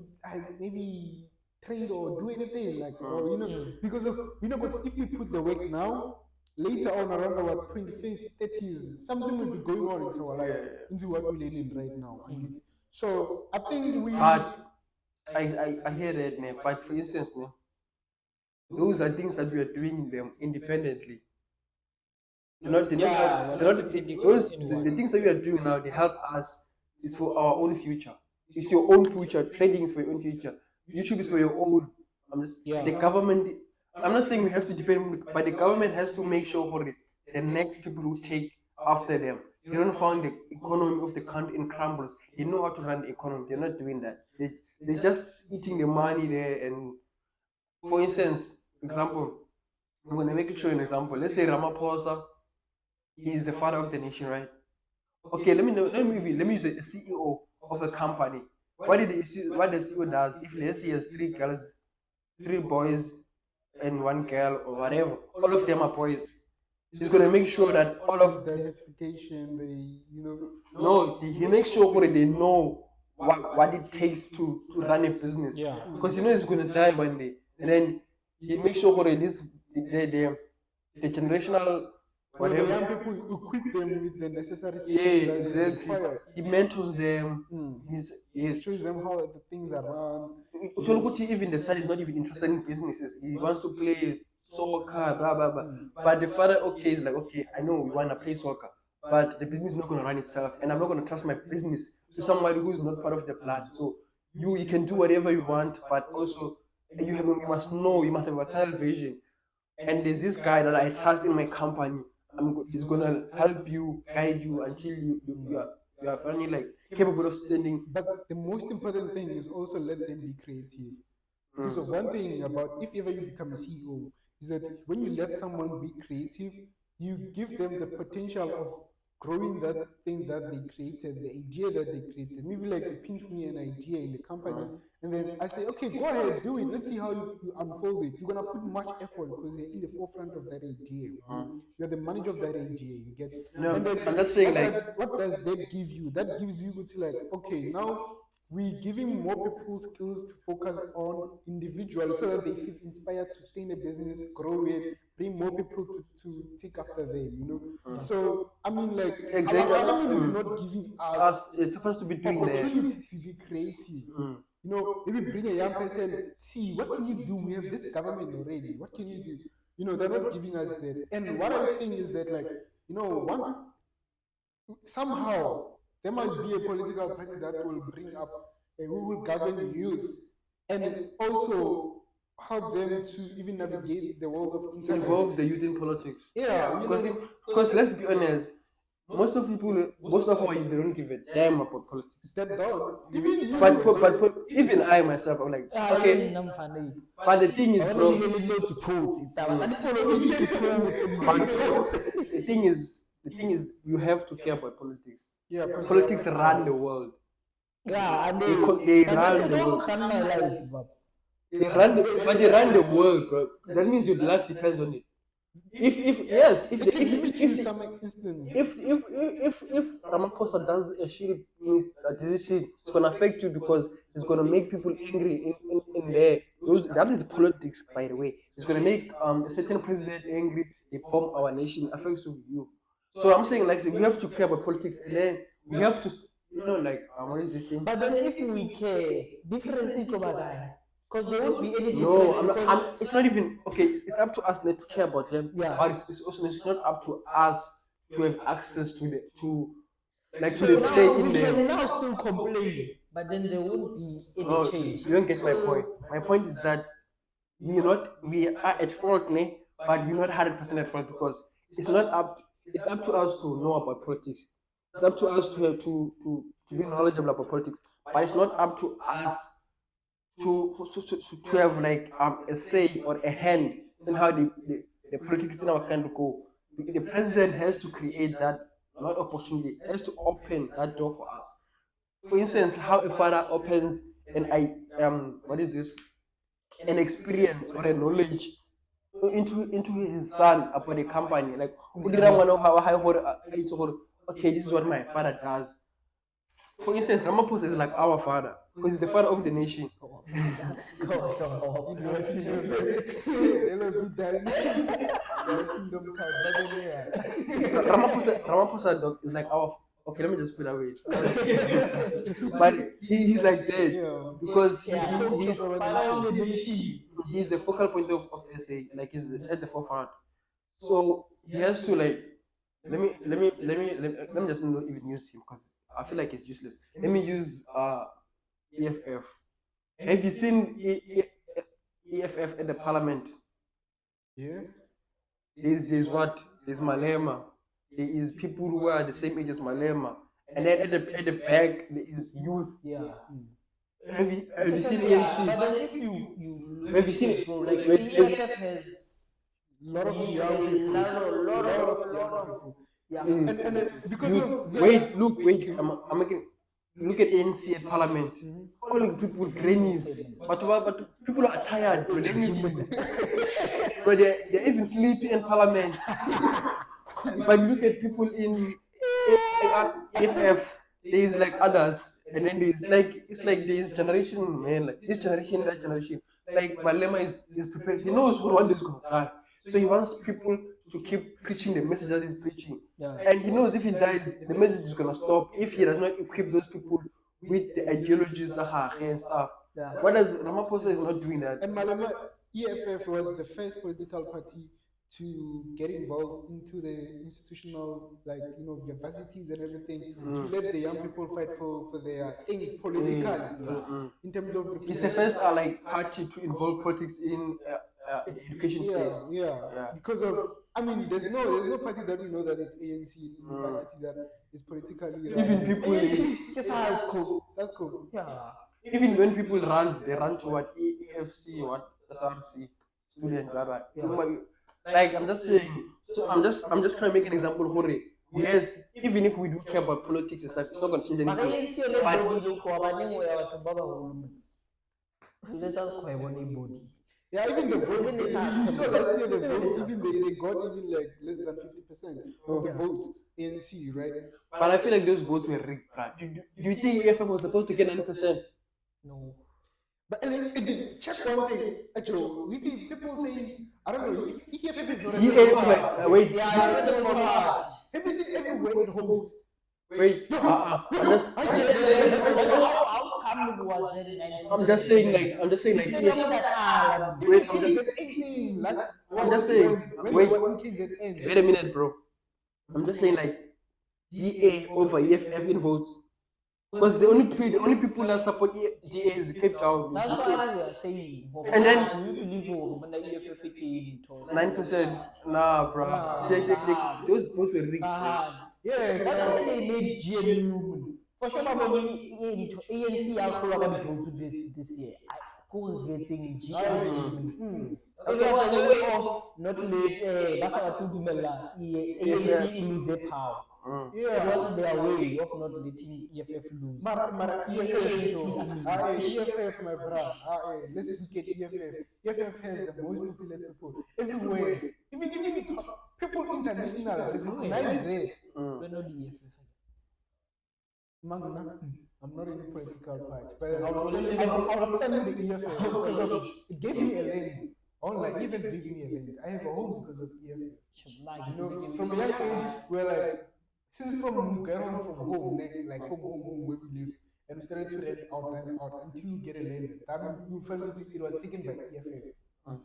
Speaker 2: maybe trade or do anything like or because of but if we put the work now, later on around our 25th 30s something will be going on into our life, into what we're learning right now. So I think
Speaker 3: But I hear that, man. But for instance, man, those are things that we are doing them independently. They're not the things that we are doing now, they help us. It's for our own future. It's your own future. Trading is for your own future. YouTube is for your own. The government. I'm not saying we have to depend, but the government has to make sure for it. The next people who take after them, they don't find the economy of the country in crumbles. They know how to run the economy. They're not doing that. They're just eating the money there. And for instance, example, I'm gonna make it show you an example. Let's say Ramaphosa, he is the father of the nation, right? Okay, let me use a CEO of a company. What the CEO does, if let's say he has 3 girls, 3 boys, and 1 girl or whatever, all of them are boys. He's gonna make sure that all
Speaker 2: this
Speaker 3: of
Speaker 2: diversification,
Speaker 3: no, he makes sure that they know what it takes to run a business.
Speaker 1: Yeah.
Speaker 3: Because he's gonna die one day, and then he makes sure that this they the generational
Speaker 2: So the
Speaker 3: whatever.
Speaker 2: young people equip them with the necessary skills
Speaker 3: Yeah,
Speaker 2: that is
Speaker 3: exactly.
Speaker 2: required.
Speaker 3: He mentors them.
Speaker 2: Mm.
Speaker 3: He's
Speaker 2: He
Speaker 3: yes.
Speaker 2: shows them how the things are run.
Speaker 3: Ucholukuti, even the son is not even interested in businesses. He wants to play soccer, blah blah blah. But the father, okay, is like, okay, I know we wanna play soccer, but the business is not gonna run itself, and I'm not gonna trust my business to somebody who's not part of the blood. So you can do whatever you want, but also you must know, you must have a tunnel vision. And there's this guy that I trust in my company. He's gonna help you, guide you until you are finally like capable of standing.
Speaker 2: But the most important thing is also let them be creative. Because of one thing about if ever you become a CEO is that when you let someone be creative, you give them the potential of growing that thing that they created, the idea that they created. Maybe like you pinch me an idea in the company, and then I say, okay, go ahead, do it. Let's see how you unfold it. You're gonna put much effort because you're in the forefront of that idea. You're the manager of that idea. You get,
Speaker 3: No,
Speaker 2: and then
Speaker 3: I'm just saying
Speaker 2: what
Speaker 3: like
Speaker 2: what does that give you? That gives you to like, okay, now we giving more people skills to focus on individually so that they feel inspired to stay in the business, grow it, bring more people to take after them, you know. So I mean, like our
Speaker 3: exactly.
Speaker 2: government is not giving us
Speaker 3: Us, it's supposed to be doing that.
Speaker 2: opportunity to be creative. You know, maybe bring a young person, see what can you do? We have this government already. What can you do? You know, they're not giving us that. And what I think is that, like, you know, one somehow there must be a political party that will bring up who will govern youth and also help them to even navigate the world of internet.
Speaker 3: Involve the youth in politics.
Speaker 2: Yeah, you
Speaker 3: Because
Speaker 2: know,
Speaker 3: because let's be honest, most of our youth, they don't give a damn about politics.
Speaker 2: that don't even
Speaker 3: But
Speaker 2: you.
Speaker 3: for even I myself, I'm like, okay. But the thing is, bro. But the thing is, you have to care about politics.
Speaker 2: Yeah, because
Speaker 3: Politics run the world.
Speaker 1: Yeah, and
Speaker 3: They
Speaker 1: but
Speaker 3: run
Speaker 1: they
Speaker 3: the
Speaker 1: don't
Speaker 3: world.
Speaker 1: run my life, bro.
Speaker 3: But they run the world, bro. That means your life depends on it. If yes, if the,
Speaker 2: let me give you
Speaker 3: if
Speaker 2: some instance.
Speaker 3: if Ramaphosa does a decision, it's gonna affect you because it's gonna make people angry in there. That is politics, by the way. It's gonna make a certain president angry. They bomb our nation. Affects you. So I'm saying like so we have to care about politics, and then we have to like what is this thing?
Speaker 1: But then if we care, difference is guy. Because there won't be any
Speaker 3: No,
Speaker 1: difference.
Speaker 3: I'm not. It's not even okay. It's up to us not to care about them.
Speaker 1: Yeah.
Speaker 3: But it's not up to us to have access to the to like
Speaker 1: So
Speaker 3: to the say
Speaker 1: now
Speaker 3: in
Speaker 1: we can
Speaker 3: them.
Speaker 1: now still complain, but then there won't be any
Speaker 3: No,
Speaker 1: change.
Speaker 3: you don't get my point. My point is that we are at fault, ne? But we're not 100% at fault because it's up to us to know about politics. It's up to us to have to be knowledgeable about politics. But it's not up to us to have like a say or a hand in how the politics in our country go. The president has to create that not opportunity, has to open that door for us. For instance, how a father opens what is this? An experience or a knowledge into his son about a company. Like okay, this is what my father does. For instance, Ramaphosa is like our father because he's the father of the nation. Ramaphosa dog is like our. Okay, let me just put it away. But he's like that because he's the focal point of SA. Like he's at the forefront. So he has to like let me just not even use him because I feel like it's useless. Let me use EFF. Have you seen EFF at the parliament?
Speaker 2: Yeah.
Speaker 3: There's what? There's Malema. There is people who are the same age as Malema. And then at the back there is youth.
Speaker 1: Yeah.
Speaker 3: Have you seen ANC?
Speaker 1: But then if you
Speaker 3: Have you seen it?
Speaker 1: bro, like EFF has
Speaker 2: Lot of young people.
Speaker 1: lot of yeah.
Speaker 2: And because
Speaker 3: Youth.
Speaker 2: of
Speaker 3: Wait. I'm making. Look at ANC at Parliament. All the people with grannies. But people are tired. Bro. But they're even sleepy in Parliament. But look at people in AFF. There's like adults, and then there's like it's like there's generation, man, like this generation, that generation. Like Malema is prepared. He knows one day is gonna die, so he wants people to keep preaching the message that he's preaching.
Speaker 1: Yeah.
Speaker 3: And he knows if he dies, the message is gonna stop if he does not equip those people with the ideologies and stuff.
Speaker 1: Yeah.
Speaker 3: What does Ramaphosa is not doing that?
Speaker 2: And Malema, EFF was the first political party to get involved into the institutional, like, universities and everything, to let the young people fight for their things politically, in terms of
Speaker 3: It's the first like party to involve politics in the education space.
Speaker 2: Yeah. Because of, I mean, there's no party that we know that it's ANC university that is politically
Speaker 3: Even people,
Speaker 1: That's cool.
Speaker 2: That's cool.
Speaker 1: Yeah.
Speaker 3: even when people run, they run to what AFC, what SRC, student, blah blah. Like I'm just saying, so I'm just trying to make an example. Hore, yes, even if we do care about politics and stuff, it's not gonna change anything.
Speaker 1: Body.
Speaker 2: Yeah, even the vote. You saw last year the vote, even they got even like less than 50% of the vote, ANC, right?
Speaker 3: But I feel like those votes were rigged, right? Do you think EFF was supposed to get 9%?
Speaker 1: No.
Speaker 2: But and then check one thing, actually, we see people say, I don't know, if EFF is not
Speaker 3: Wait,
Speaker 2: if it is everywhere it hosts.
Speaker 3: wait, I'm just saying like wait, I'm just saying, wait a minute, bro. I'm just saying like GA over EFF in votes. Because the only people that support GA is Cape Town.
Speaker 1: That's what we are saying.
Speaker 3: And then
Speaker 1: you believe when the EFF came
Speaker 3: 9%. Nah, bro. Those votes were rigged.
Speaker 1: Yeah, that's why they made GMU. For sure, ANC are going to this year. Getting GMU. It was a way of not let ANC lose their power. It wasn't their way of not letting EFF lose.
Speaker 2: EFF, my brother. Let's look at EFF. EFF has the most popular people everywhere. Even people international recognize it.
Speaker 1: We're not EFF.
Speaker 2: I'm not in a political party, but I was telling the EFF because it gave me a lane. Online, even gave me a lane. I have a home because of EFF. From a young age, we're like, since from home, like home where we live, and we started to rent out until you get a lane. That you finally see it was taken by EFF.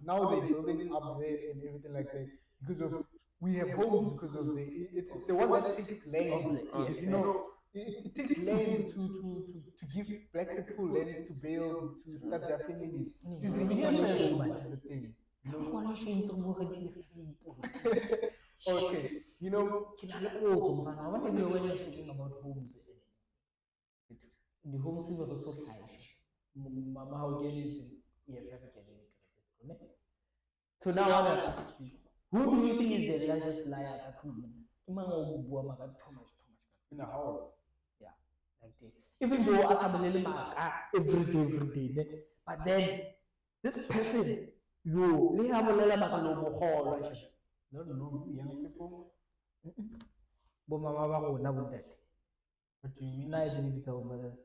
Speaker 2: Now they're building up there and everything like that because of we have homes because of it's the one that takes land. It takes land to give black people lands to build, to start their families. It's the EFF the thing. Okay,
Speaker 1: when you're thinking about homes, the homes is also high. Mama, how get it? So now I want to ask you, who do you think is the largest liar at home?
Speaker 2: In a house.
Speaker 1: Yeah, like that. Even though every day, but then this person, you have a
Speaker 2: No, young people.
Speaker 1: But mama ba with that.
Speaker 2: What do you mean?
Speaker 1: I believe it's our brothers.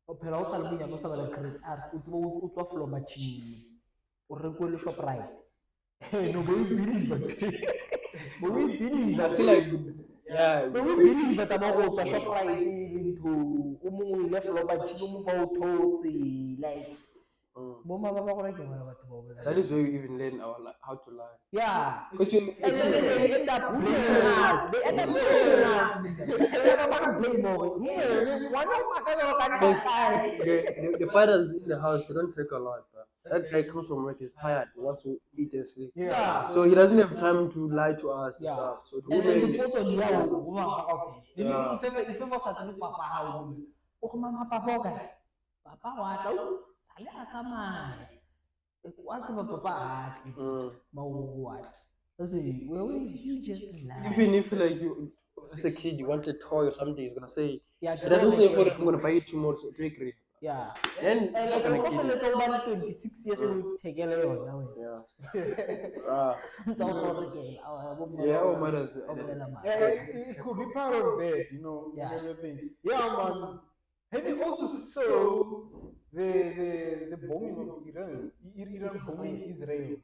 Speaker 1: Opera also be no sa ba credit art o tswa flow machine. O rekwe shop right. No we believe that. We believe
Speaker 3: I feel like yeah,
Speaker 1: we believe that about go shop right into umu le flow machine umu ba o thotse like
Speaker 3: that is where we even learn how to lie.
Speaker 1: Yeah.
Speaker 3: Because you
Speaker 1: And then they end up blaming us. They end up blaming us.
Speaker 3: The fathers in the house, they don't take a lot. But that guy comes from work, he's tired, he wants to eat and sleep.
Speaker 1: Yeah.
Speaker 3: So he doesn't have time to lie to us and
Speaker 1: Yeah.
Speaker 3: stuff. So the
Speaker 1: And then
Speaker 3: women,
Speaker 1: the photo of the if ever was at Papa how mama Papa guy. Papa what? What's about Papa? You just lie.
Speaker 3: even if like you as a kid you want a toy or something, he's gonna say
Speaker 1: Yeah,
Speaker 3: it doesn't say I'm gonna buy it tomorrow, so take it.
Speaker 1: yeah.
Speaker 3: Then
Speaker 1: And
Speaker 3: you're gonna
Speaker 1: also
Speaker 3: keep it.
Speaker 1: little about 26 years old take it now.
Speaker 3: Yeah.
Speaker 1: Yeah,
Speaker 3: Oh mothers.
Speaker 2: It could be part of that,
Speaker 1: Yeah.
Speaker 2: and everything. Yeah, man. Have you also saw the bombing of Iran? Iran bombing Israel.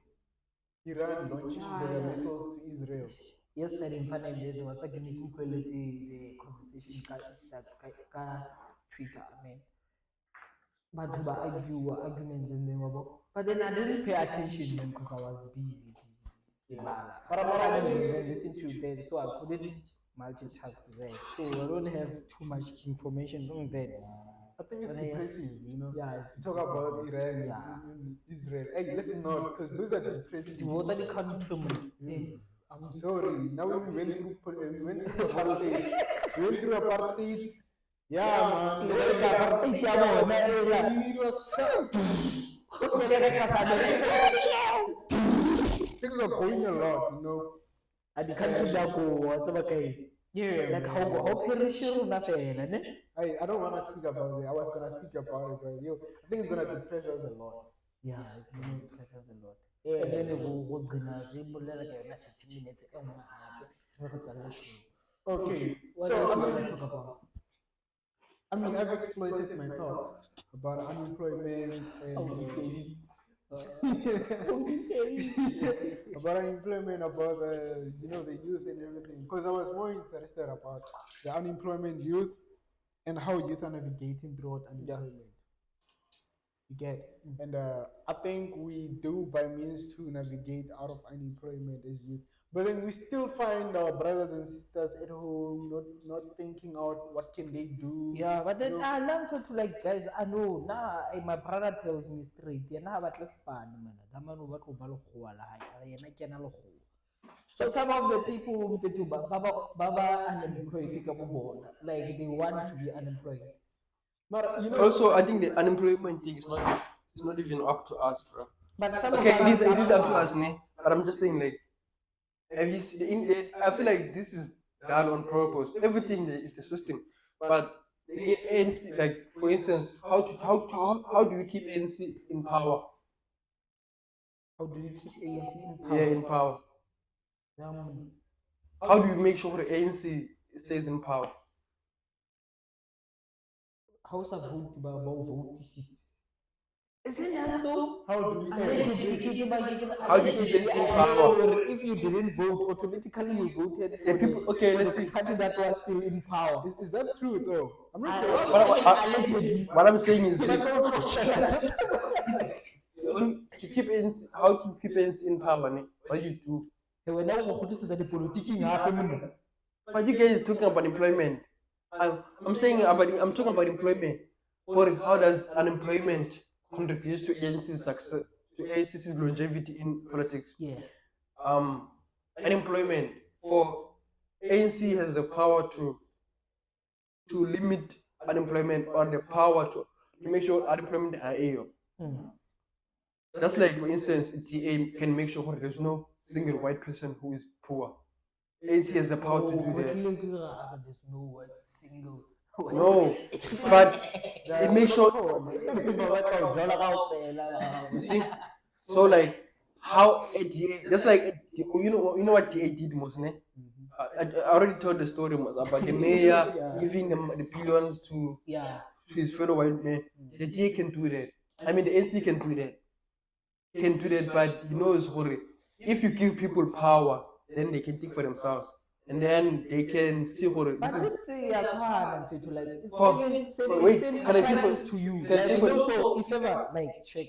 Speaker 2: Iran launching their missiles to Israel.
Speaker 1: Yesterday in front of me, there was like making quality the conversation ka Twitter, man. But who arguments and then but then I didn't pay attention, man, because I was busy. But I'm studying and then listen to that, so I couldn't multitask that. So I don't have too much information on that.
Speaker 2: I think it's
Speaker 1: But
Speaker 2: depressing,
Speaker 1: yeah, it's
Speaker 2: to talk about Iran
Speaker 1: yeah.
Speaker 2: and Israel. Hey, let's not, because those are depressing.
Speaker 1: Totally country, man.
Speaker 2: I'm sorry. Now we went through apartheid. We went through apartheid. Yeah, man. It was things are going a lot,
Speaker 1: At the country that go, what's okay?
Speaker 2: Yeah,
Speaker 1: Like how perish ne?
Speaker 2: I don't want to speak about it. I was gonna speak about it, but I think it's gonna depress us a lot.
Speaker 1: Yeah, it's gonna depress us a lot.
Speaker 2: Yeah.
Speaker 1: And then it will gonna remulela like 15 minutes and
Speaker 2: Okay,
Speaker 1: what
Speaker 2: so
Speaker 1: else you want to talk about?
Speaker 2: I've exploited my thoughts about unemployment and about unemployment, about the youth and everything. Because I was more interested about the unemployment youth and how youth are navigating throughout unemployment. You get, and I think we do by means to navigate out of unemployment as youth. But then we still find our brothers and sisters at home not thinking out what can they do.
Speaker 1: Yeah, but then I learned to like guys. I know now. My brother tells me straight. Yeah, now about less pan man. That man over to balokuala. I na So some of the people who do baba unemployed, like they want to be unemployed.
Speaker 2: But
Speaker 3: Also, I think the unemployment thing is not even up to us, bro.
Speaker 1: But some
Speaker 3: Okay,
Speaker 1: of
Speaker 3: it is up to us, ne? But I'm just saying, like, have you seen it? I feel like this is done on purpose. Everything is the system, but the ANC, like for instance, how do we keep ANC in power?
Speaker 1: How do you keep ANC in power?
Speaker 3: Yeah, in power. How do you make sure the ANC stays in power?
Speaker 1: How's a vote about vote? Isn't that so?
Speaker 2: how do we
Speaker 3: How do you keep ANC in power?
Speaker 1: If you didn't vote, automatically you voted for
Speaker 3: People, okay, let's see.
Speaker 1: the party that was still in power.
Speaker 2: is that true though? I'm not sure.
Speaker 3: What I'm saying is this: to keep ANC, how to keep ANC in power, ne? What you do? But you guys talking about employment. I'm talking about employment. For how does unemployment contribute to ANC's success, to ANC's longevity in politics?
Speaker 1: Yeah.
Speaker 3: Unemployment for ANC has the power to limit unemployment, or the power to make sure unemployment is high. Just like, for instance, TA can make sure there's no single white person who is poor. ANC has the power to do that.
Speaker 1: There's no one single.
Speaker 3: No, but it makes sure. You see, so like how ATA, just like you know what TA did most, ne? I already told the story was about the mayor giving the billions to his fellow white men. The TA can do that. I mean, the NC can do that. But if you give people power, then they can think for themselves, and then they can see what.
Speaker 1: But let's say like
Speaker 3: Wait, can I say
Speaker 1: to you?
Speaker 3: Can I say
Speaker 1: Like, also, if ever like check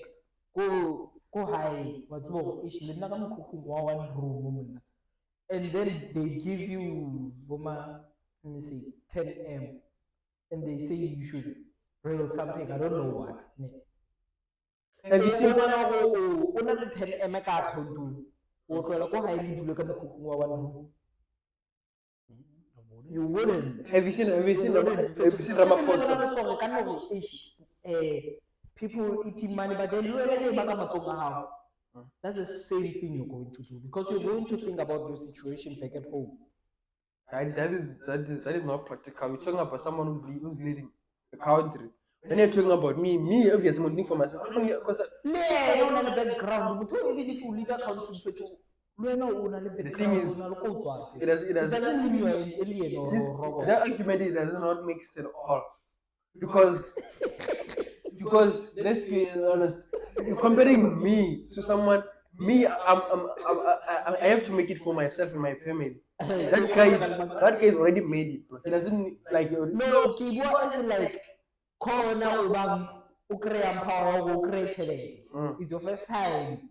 Speaker 1: go high, what's more, one room, and then they give you let me see 10M, and they say you should rail something. I don't know what.
Speaker 3: Have you seen?
Speaker 1: Una 10M ka account o tlola go high le dilo ka mokhukhung wa one room. You wouldn't.
Speaker 3: Have you seen Ramaphosa?
Speaker 1: People eating money, but then that's the same thing you're going to do, because you're going to think about your situation back at home.
Speaker 3: That is not practical. We're talking about someone who's leading the country. When you're talking about me, obviously, I'm for myself. Because
Speaker 1: on the background, even if you lead a country, the
Speaker 3: thing is, it
Speaker 1: doesn't mean you're an alien or robot.
Speaker 3: That argument does not make sense at all. Because let's be honest, you're comparing me to someone I have to make it for myself and my family. That guy is already made it, bro. He doesn't like your
Speaker 1: no Kibwa is like corner ubang ukreya power ukreya chelete. It's your first time.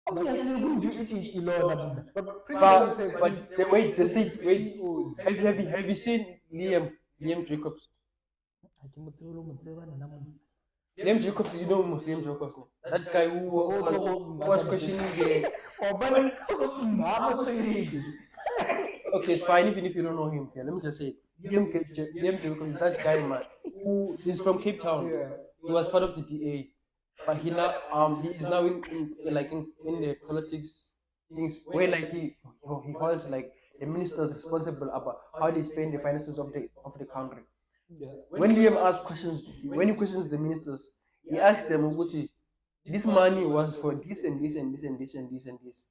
Speaker 1: Obviously, you're going to eat it alone.
Speaker 2: But president said,
Speaker 3: wait, the state, wait.
Speaker 2: CEOs.
Speaker 3: Have you seen Liam Jacobs? Liam Jacobs, you know Muslim Jacobs. That guy who was questioning the. Okay, it's fine even if you don't know him. Okay, let me just say, Liam Jacobs is that guy, man, who is from Cape Town.
Speaker 2: Yeah.
Speaker 3: He was part of the DA, but he is now in the politics things where like he was like the ministers responsible about how they spend the finances of the country.
Speaker 1: Yeah.
Speaker 3: When Liam asks questions, when he questions the ministers, he asks them, Uguchi, this money was for this and this and this and this and this and this.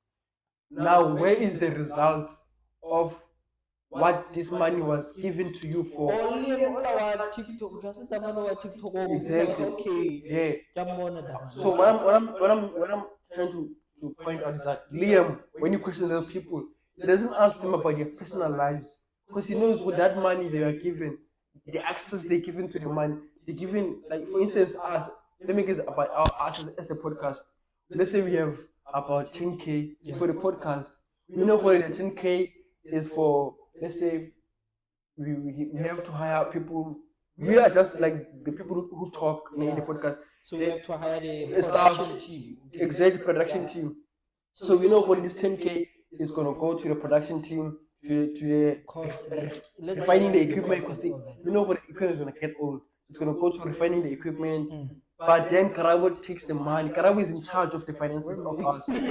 Speaker 3: Now, where is the result of what this money was given to you for?
Speaker 1: Only all our TikTok, because the man over TikTok.
Speaker 3: Exactly.
Speaker 1: Okay.
Speaker 3: Yeah. So what I'm trying to point out is that Liam, when you question those people, he doesn't ask them about their personal lives because he knows with that money they are given, the access they're given to the money, they're given, like for instance, us. Let me guess about us as the podcast. Let's say we have about 10K. It's for the podcast. We know what the 10K is for. Let's say we have to hire people. We are just like the people who talk in the podcast.
Speaker 1: So we have to hire the
Speaker 3: production
Speaker 1: team.
Speaker 3: Exactly, production team. So we know what this 10K is going to go to the production team, to the
Speaker 1: cost,
Speaker 3: refining the equipment. Because we know what the equipment is going to get old. It's going to go to refining the equipment. But then Karabo takes the money. Karabo is in charge of the finances of us. Listen,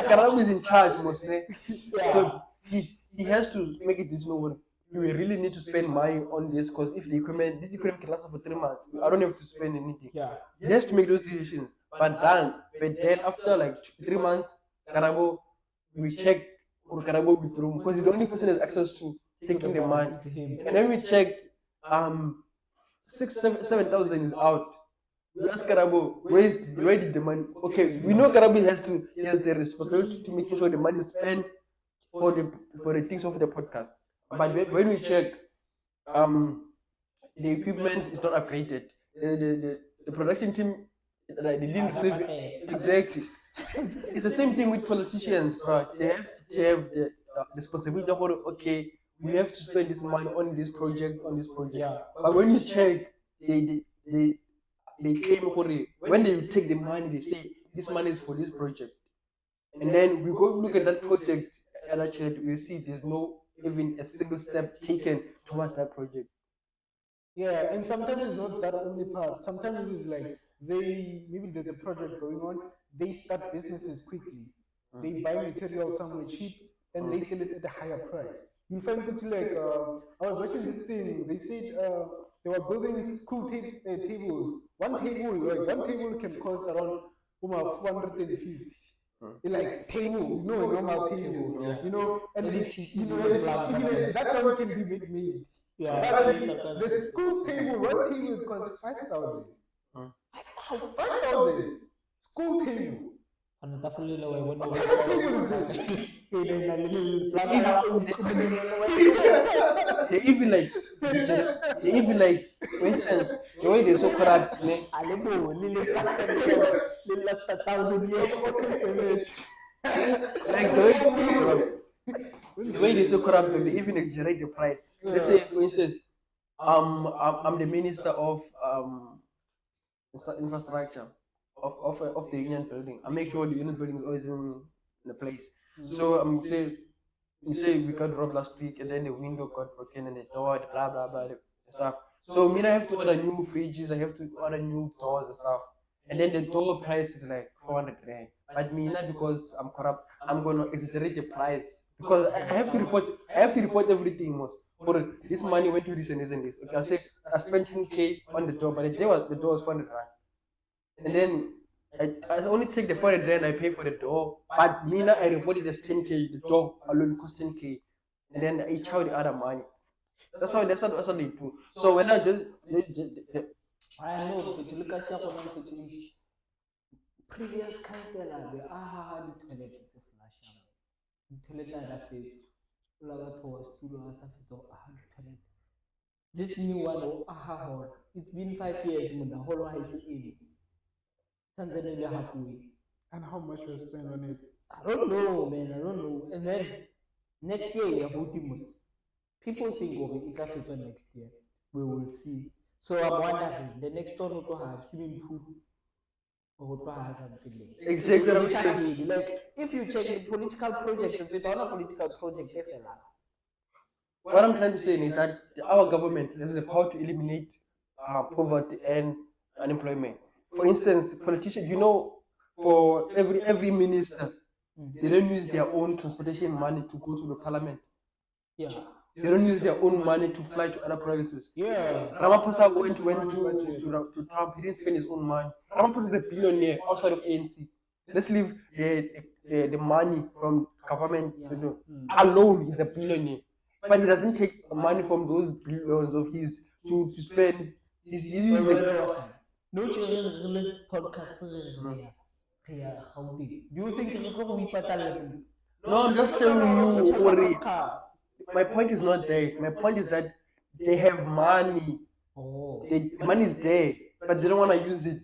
Speaker 3: Karabo is in charge mostly. So he has to make a decision. We really need to spend money on this because if this equipment can last for 3 months, I don't have to spend anything.
Speaker 1: Yeah.
Speaker 3: He has to make those decisions. But then after like 3 months, Karabo, we check or Karabo withdraw because he's the only person who has access to taking the money. And then we check 7,000 is out. We ask Karabo, where did the money? Okay, we know Karabo has the responsibility to make sure the money is spent for the things of the podcast. But when we check, the equipment is not upgraded. The production team, like, they didn't receive it. Exactly. It's the same thing with politicians, bro. They have to have the responsibility of, okay, we have to spend this money on this project.
Speaker 1: Yeah.
Speaker 3: But when you check, they claim when they take the money, they say this money is for this project. And then we go look at that project, and actually we see there's no even a single step taken towards that project.
Speaker 2: Yeah, and sometimes it's not that only part. Sometimes it's like maybe there's a project going on, they start businesses quickly. They buy material somewhere cheap and they sell it at a higher price. You'll find people like, I was watching this thing, they said they were building school tables. One table can cost around 450. Like table, a normal table, and that one can be made.
Speaker 1: Yeah.
Speaker 2: But the school table, one table costs 5,000. 5,000. School table.
Speaker 3: They even like, for instance, the way they're so corrupt, like the way they're so corrupt, they even exaggerate the price. Let's say, for instance, I'm the minister of infrastructure of the union building. I make sure the union building is always in the place. So say we got robbed last week and then the window got broken and the door, blah blah blah stuff. So I have to order new fridges, I have to order new doors and stuff. And then the door price is like 400 rand. But because I'm corrupt, I'm gonna exaggerate the price because I have to report everything most. For this money went to this and this and this. Okay, I say I spent 10K on the door, but the door was 400 rand. And then I only take the 400 rand I pay for the door, but I reported as 10K. The door alone cost 10K, and then I charge the other money. That's how they do. So when I just
Speaker 1: I know if you look at previous councillor be aha the toilet to flush the toilet la fetso la batho wa stulo wa sa fetso aha the toilet. This new one aha hore it's been 5 years mona holo ha iso eme Tanzania halfway.
Speaker 2: And how much was spent on it?
Speaker 1: I don't know, man. I don't know. And then next year we are voting most. People think of it will next year. We will see. So I'm wondering the next one will have swimming pool or to have something like
Speaker 3: Exactly what I'm
Speaker 1: exactly.
Speaker 3: saying.
Speaker 1: Like if you check the political projects, if it's not a political project, they fail.
Speaker 3: What I'm trying to say is that our government has the power to eliminate poverty and unemployment. For instance, politicians, for every minister, they don't use their own transportation money to go to the parliament.
Speaker 1: Yeah.
Speaker 3: They don't use their own money to fly to other provinces.
Speaker 2: Yeah.
Speaker 3: Ramaphosa went to Trump. He didn't spend his own money. Ramaphosa is a billionaire outside of ANC. Let's leave the money from government. Alone, he's a billionaire. But he doesn't take money from those billions of his to spend. He uses the
Speaker 1: no podcast. Do you think
Speaker 3: No, I'm just showing you, Ori. My point is not there. My point is that they have money.
Speaker 1: Oh.
Speaker 3: The money is there, but they don't want to use it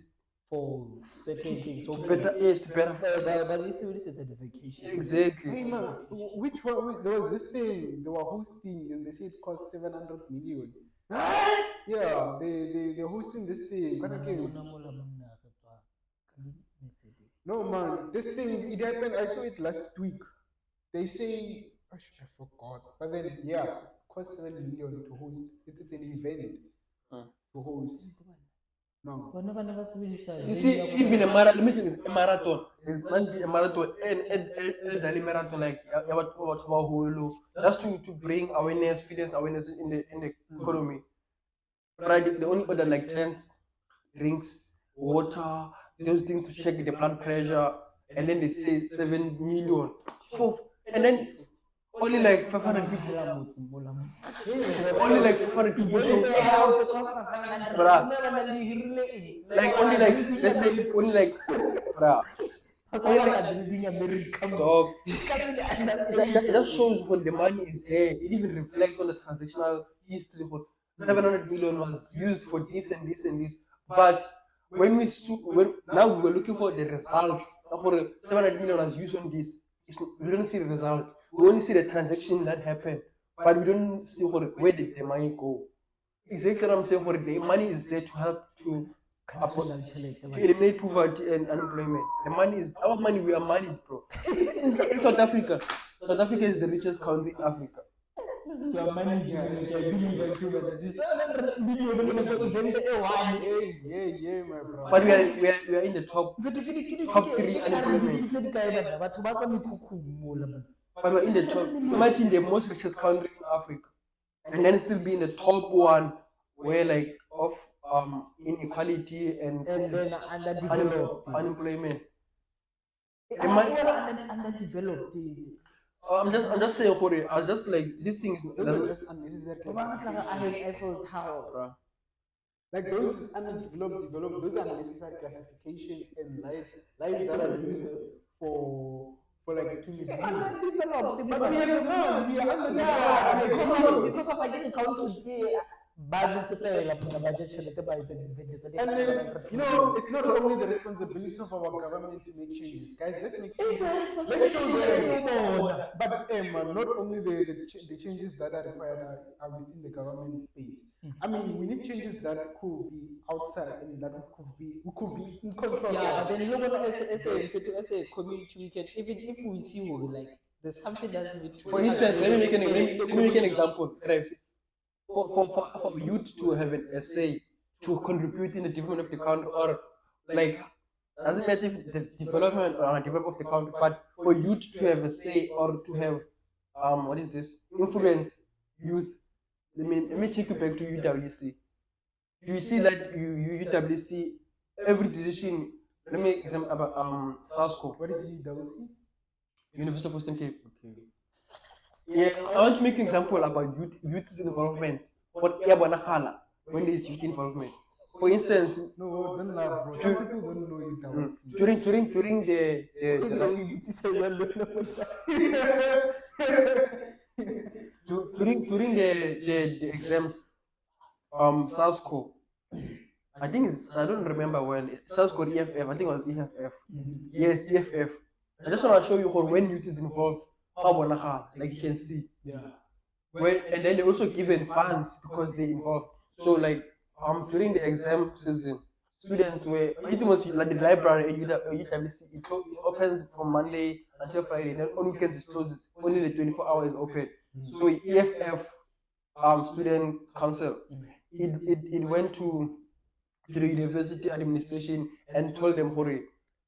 Speaker 1: for certain things.
Speaker 3: To better.
Speaker 1: But you see, this is a vacation.
Speaker 3: Exactly.
Speaker 2: Hey man, which one? There was this thing they were hosting, and they said it cost 700 million. Yeah, they're hosting this thing. No man, this thing it happened. I saw it last week. They say I forgot, but then yeah, cost 7 million to host. It's an event to host. No.
Speaker 3: You see, even a marathon, let me say a marathon. There must be a marathon, elderly marathon, like just to bring awareness, fitness awareness in the economy. But the only order like tents, drinks, water, those things to check the blood pressure, and then they say 7 million. And then only like 500 people. Only like 500 people show up. Like only like, let's say only like, bruh. Dog. It just shows when the money is there. It even reflects on the transactional history. 700 million was used for this and this and this. But when now we were looking for the results. 700 million was used on this. We don't see the results. We only see the transaction that happened, but we don't see where did the money go. Exactly what I'm saying. The money is there to help to eliminate poverty and unemployment. The money is our money. We are money, bro. In South Africa, South Africa is the richest country in Africa.
Speaker 1: Your money is
Speaker 2: my bro.
Speaker 3: But we are in the top 3 unemployment. But we're in the top. Imagine the most richest country in Africa, and then still be in the top 1, where like of inequality and
Speaker 1: then underdeveloped
Speaker 3: unemployment.
Speaker 1: Underdeveloped.
Speaker 3: I'm just saying for it. I was just like this thing is
Speaker 2: just unnecessary.
Speaker 1: Eiffel Tower.
Speaker 2: Like those undeveloped, those are unnecessary classification and lies that are used for like to mislead. But we have none. We are undeveloped.
Speaker 1: Because of again country. And then,
Speaker 2: it's not only the responsibility of our government to make changes, guys. Let's make changes. But man, not only the changes that are required are within the government space. I mean, we need changes that could be outside and that we could be in control.
Speaker 1: Yeah, but then you know, as a community, we can even if we see like there's something that's
Speaker 3: for instance, let me make an example. For youth to have an essay to contribute in the development of the country, or like doesn't matter if the development or development of the country, but for youth to have a say or to have what is this influence youth. Let me take you back to UWC. Do you see that UWC every decision? Let me example about SASCO.
Speaker 2: What is UWC?
Speaker 3: University of Western Cape. Okay. Yeah, I want to make an example about youth's involvement. But when there is youth involvement. For instance,
Speaker 2: No, don't laugh, bro. Some people don't know you that was
Speaker 3: during during the exams, South Korea. I think I don't remember when. It's South Korea EFF. I think it was EFF. Yes, EFF. I just want to show you how when youth is involved, how like you can see.
Speaker 1: Yeah.
Speaker 3: And then they also given funds because they involved. So like during the exam season, students were it must be like the library at UWC. It opens from Monday until Friday. Then on weekends it closes. Only the 24 hours open. So EFF student council it went to the university administration and told them, hurry,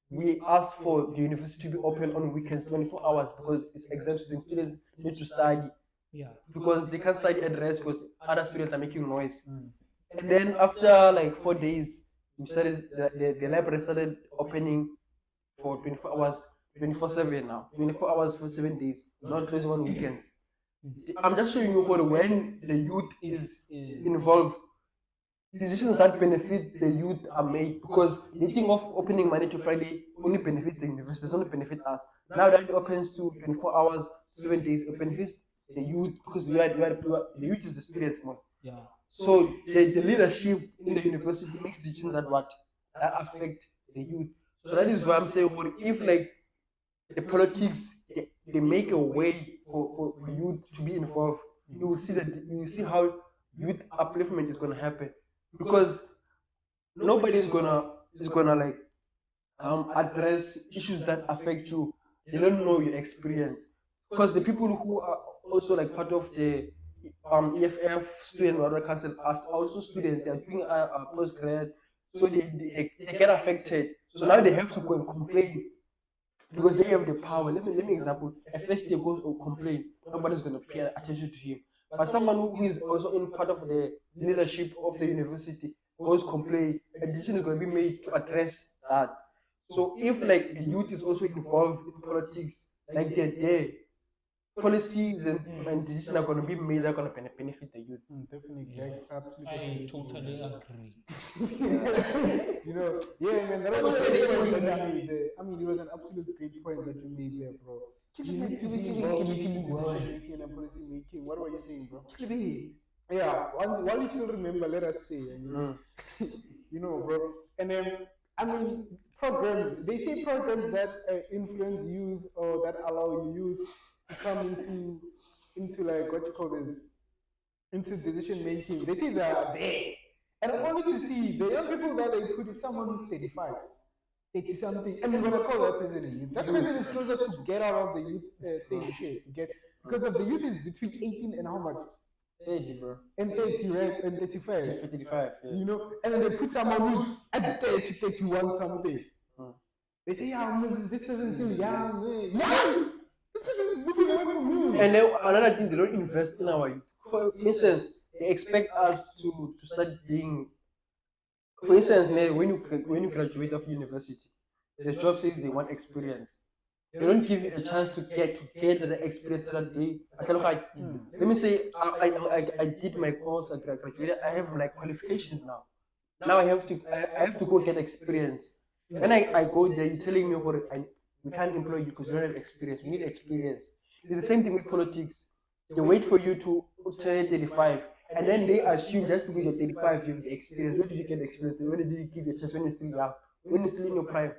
Speaker 3: we asked for the university to be open on weekends 24 hours because it's exam season. Students need to study.
Speaker 1: Yeah.
Speaker 3: Because they can't study at rest because other students are making noise. And then after like 4 days, we started the library started opening for 24 hours, 24/7 now. 24 hours for 7 days, not closing on weekends. I'm just showing you what when the youth is involved, decisions that benefit the youth are made because the thing of opening Monday to Friday only benefits the university, doesn't benefit us. Now that it opens to 24 hours, 7 days, it benefits the youth because the youth is the spirit most.
Speaker 1: Yeah.
Speaker 3: So the leadership in the university makes decisions that affect the youth. So that is why I'm saying, what if like the politics they make a way for youth to be involved, you will see how youth upliftment is gonna happen. Because nobody is gonna like address issues that affect you. They don't know your experience. Because the people who are also like part of the EFF student order council are also students. They are doing a postgrad, so they get affected. So now they have to go and complain because they have the power. Let me example. A first year goes or complain, nobody's gonna pay attention to him. But someone who is also in part of the leadership of the university goes complain, a decision is going to be made to address that. So if like the youth is also involved in politics, like they're there, policies and decisions are going to be made that are going to benefit the youth.
Speaker 2: Definitely, like,
Speaker 1: I
Speaker 2: absolutely.
Speaker 1: totally agree.
Speaker 2: Yeah, man, that was a great point that you made there. I mean, it was an absolute great point that you made there, bro. You need to be involved in decision making and policy making. What were you saying, bro? Yeah, while you still remember, let us say, bro. And then, I mean, programs. They say programs that influence youth or that allow youth to come into like what you call this, into decision making. They say they are there, and only to see the young people that they put is someone who's 35. 80 something, and you're gonna call that person a youth. That person is closer to get out of the youth thing, shit. Get because of the youth is between 18 and how much?
Speaker 3: 30, bro.
Speaker 2: And 30, right? And 35.
Speaker 3: 35, yeah.
Speaker 2: And then they put someone who's at 30, 31 something. They say, yeah, this person's still young. Young! This person is moving away from you.
Speaker 3: And then another thing, they don't invest in our youth. For instance, they expect us to start being. For instance, when you graduate of university, the job says they want experience. They don't give you a chance to get the experience that they. Let me say, I did my course, I graduated. I have like qualifications now. Now I have to go get experience. When I go there, you're telling me we can't employ you because you don't have experience. We need experience. It's the same thing with politics. They wait for you to turn 35. And then they assume just because you're 35, you have the experience. Where did you get the experience? When did you give your chance? When you're still young? When you're still in your prime?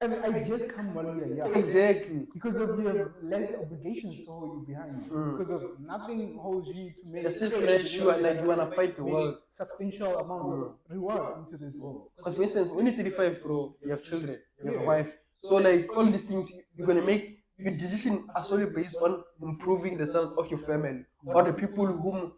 Speaker 2: And I just come while we are young.
Speaker 3: Exactly.
Speaker 2: Because of you have less obligations to hold you behind. Because of nothing holds you to make.
Speaker 3: You're still fresh. You wanna fight the world.
Speaker 2: Substantial amount of reward into this world.
Speaker 3: Because for instance, when you're 35, bro, you have children, you have a wife. So like all these things, you're gonna make your decision are solely based on improving the standard of your family or the people whom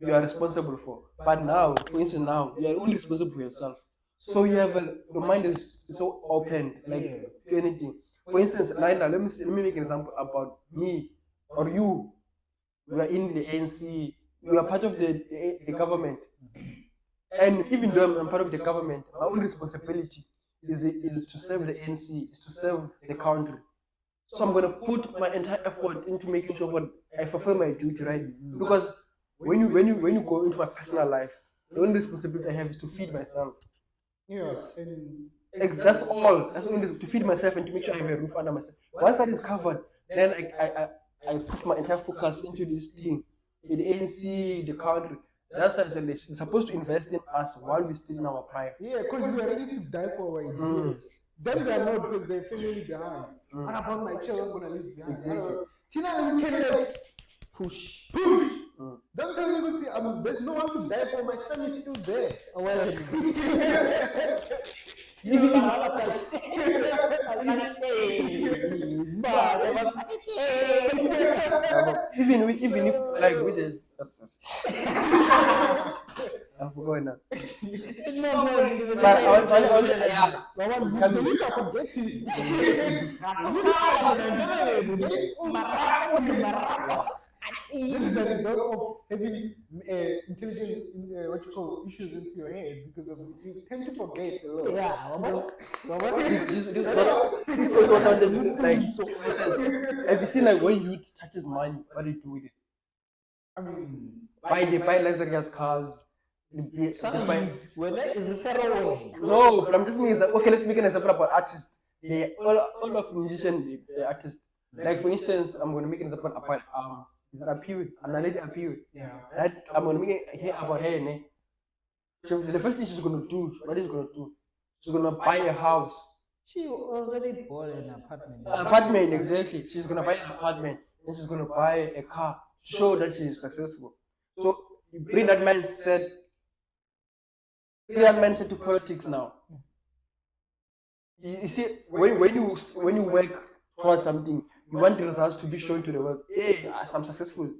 Speaker 3: you are responsible for. But now, for instance, you are only responsible for yourself. So you have your mind is so open, like to anything. For instance, Laila, let me make an example about me or you. You are in the ANC. You are part of the government, and even though I'm part of the government, my only responsibility is to serve the ANC, is to serve the country. So I'm gonna put my entire effort into making sure I fulfill my duty, right? Because when you go into my personal life, The only responsibility I have is to feed myself.
Speaker 2: Yeah, and
Speaker 3: That's all. That's only to feed myself and to make sure I have a roof under myself. Once that is covered, then I put my entire focus into this thing, in the ANC, the country. That's why I said they're supposed to invest in us while we're still in our prime.
Speaker 2: yeah, because we are ready to die for our ideas. Then they are not because they're family behind. What about my children gonna leave behind?
Speaker 3: Exactly.
Speaker 2: Tina, we can like
Speaker 1: Push.
Speaker 2: Don't tell me there's no one to die for. My son is still there.
Speaker 1: Oh, well,
Speaker 3: Even if like with the I forgot now. But
Speaker 2: This is a result of having intelligent, what you call, issues into your head because of you tend to forget a lot.
Speaker 3: This was what I wanted to say. Like, have you seen like when youth touches money, what do you do with it?
Speaker 2: I mean,
Speaker 3: They buy luxurious cars.
Speaker 1: when that is referral.
Speaker 3: No, but I'm just making okay. Let's make an example about artists. They all of musicians, they artists. Like for instance, I'm going to make an example about is it Apiwe? Analyze Apiwe.
Speaker 2: yeah.
Speaker 3: That I'm going to make it about her. Ne? So the first thing she's going to do, what is she going to do? She's going to buy a house.
Speaker 1: She already bought an apartment.
Speaker 3: Apartment, exactly. She's going to buy an apartment. Then she's going to buy a car to show that she's successful. So you bring that mindset to politics now. You see, when you work towards something, you want the results to be shown to the world. Hey, I'm successful.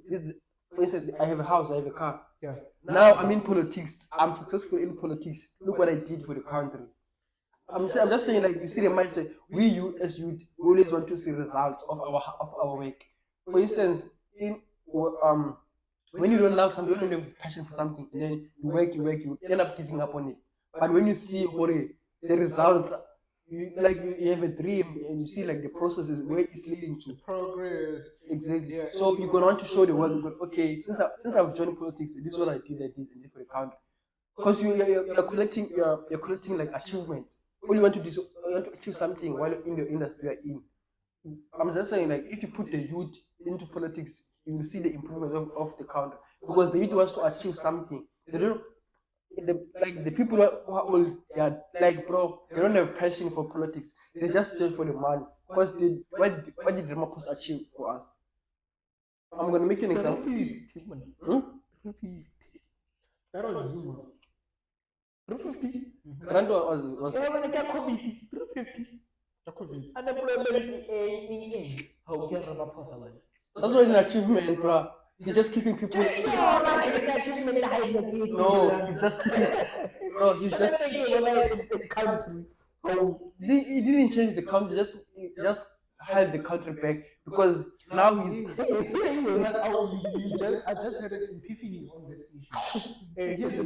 Speaker 3: For instance, I have a house, I have a car.
Speaker 2: Yeah.
Speaker 3: Now I'm in politics. I'm successful in politics. Look what I did for the country. I'm just saying, like, you see the mindset. You as youth always want to see results of our work. For instance, when you don't love something, you don't have passion for something, and then you end up giving up on it. But when you see the results, you have a dream and you see like the process is where it's leading to
Speaker 2: Progress.
Speaker 3: exactly.
Speaker 2: Yeah.
Speaker 3: So you're gonna want to show the world. Okay, since I've joined politics, this is what I did for the country. Because you're collecting like achievements. All you want to do is you want to achieve something while in the industry you're in. I'm just saying, like, if you put the youth into politics, you will see the improvement of the country because the youth wants to achieve something. They don't. The people who are old, they are like, bro, they don't have passion for politics. They just do it for the money. Because what did Ramaphosa achieve for us? I'm gonna make an example.
Speaker 2: That was Zuma.
Speaker 1: 350.
Speaker 3: Grando was
Speaker 1: Unemployment how can Ramaphosa win?
Speaker 3: that's not an achievement, bro. He's just keeping people.
Speaker 1: No,
Speaker 3: he's just keeping. Bro, he's just.
Speaker 1: the country.
Speaker 3: He didn't change the country. He just held the country back because now he's.
Speaker 2: I just had an epiphany on this issue. Here's the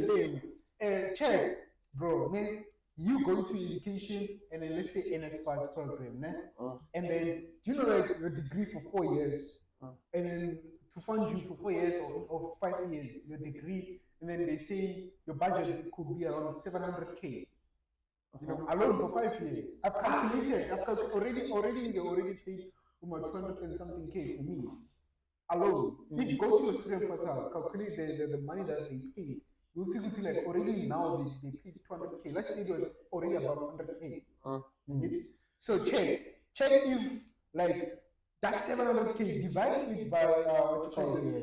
Speaker 2: thing. Check, bro, man. You go to education and then let's say NSFAS program, né? And then you know like your degree for 4 years, and then to fund you for 4 years or 5 years, your degree, and then they say your budget could be around 700K. You know, alone for 5 years. I've calculated. Already they already paid about 200 and something K for me. Alone. If you go to a student portal, calculate the money that they pay. You'll see something like already now they paid 200K. Let's say it was already above 100K. So check if like that 700K divided it by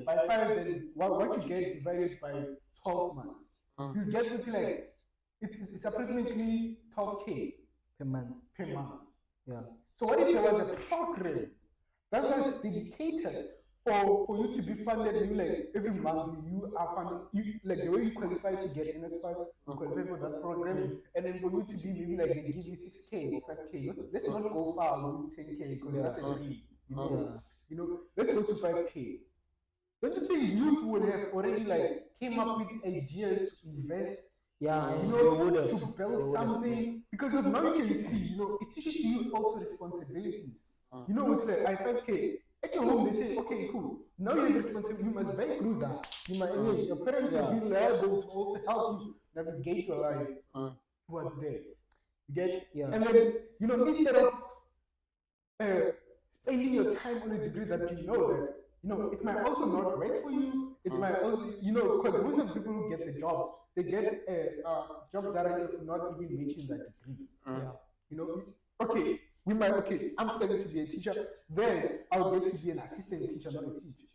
Speaker 2: by 5, then what you get divided by 12 months. You get something like it's approximately 12K
Speaker 1: Per month. Yeah.
Speaker 2: So what if there was a program that was dedicated for you to be funded, maybe like every month you are funded, like the way you qualify to get NSFAS, you qualify for that program, and then for you to be maybe like they give you 6K or 5K. Let's not go far along 10K because that's a dream. You know, let's go to 5K. Don't you think youth would have already like came up with ideas to invest?
Speaker 1: Yeah,
Speaker 2: You know, to build something, because now you can see, you know, it teaches you also responsibilities. You know, with like I 5K, at your home they say, okay, okay, cool. Now you have responsibility. You must buy cruiser. You must, your parents will be liable to also help you navigate your life towards there. You get? And then, instead of spending your time on a degree that it might also not work for you. It might also, because most of the people who get the jobs, they get jobs that are not even matching their degrees. Okay, I'm studying to be a teacher. Then I'll get to be an assistant teacher, not a teacher.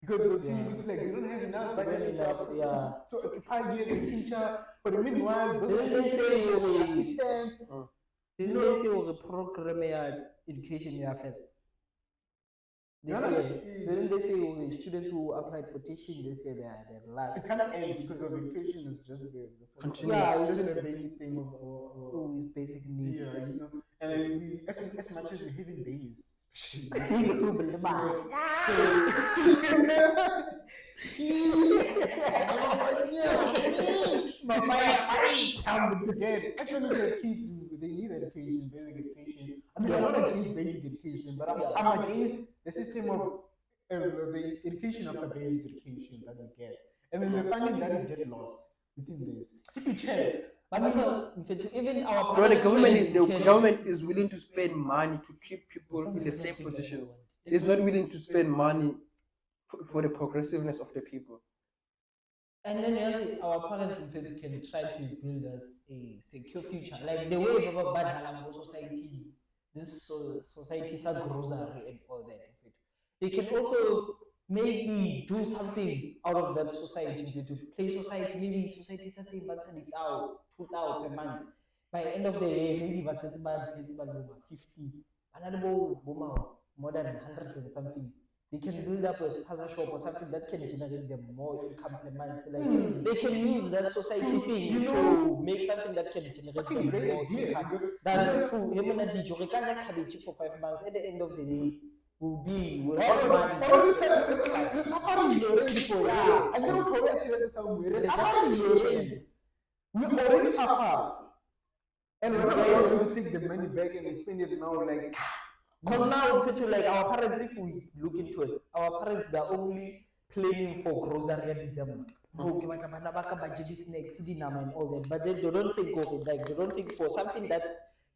Speaker 2: Because the team looks like you don't have enough budget to occupy you as a teacher. For the meanwhile,
Speaker 1: they say the program education you have. Then they say the students who applied for teaching, they say they are the last.
Speaker 2: It cannot end because of education is just the
Speaker 1: it's
Speaker 2: just a basic thing of
Speaker 1: basic need.
Speaker 2: Yeah, and then as much as we have in babies, actually the kids, they need education, basic education. I mean, I'm not against basic education, but I'm against the system of the education after basic education that we get, and then the funding that we get lost within this. If you check,
Speaker 1: but even our
Speaker 3: the government is willing to spend money to keep people in the same position. It's not willing to spend money for the progressiveness of the people.
Speaker 1: And then yes, our parents can try to build us a secure future, like the way Baba Badhalam society, this society is a grocery and all that. They can also maybe do something out of that society to play society. Maybe society something but 2,000 per month. By the end of the day, maybe about 50, another more than 100 and something. They can build up a spaza shop or something that can generate them more income per month. Like they can use that society thing to make something that can generate them more income. Than for 5 months. At the end of the day, will have money.
Speaker 2: We already suffered. And we're not going to take the money back and spend it now like.
Speaker 1: Because now, like our parents, if we look into it, our parents, they're only planning for grocery in December. Snacks, and all that. But they don't think of it, like they don't think for something that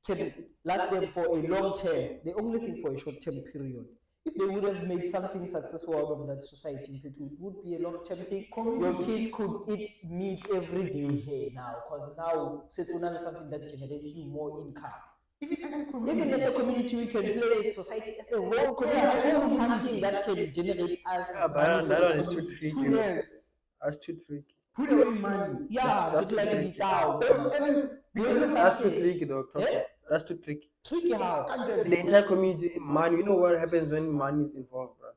Speaker 1: can last them for a long term. They only think for a short term period. If they would have made something successful out of that society, it would be a long term thing. Your kids could eat meat every day here now, because now it's something that generates you more income. Even as a community, we can play society as a whole community, something that can generate us.
Speaker 3: But that one is too tricky. That's too tricky.
Speaker 2: Put away money.
Speaker 1: Yeah, that's like a guitar.
Speaker 3: That's too tricky, though. That's too tricky.
Speaker 1: Tricky how?
Speaker 3: The entire community, money. You know what happens when money is involved, bro?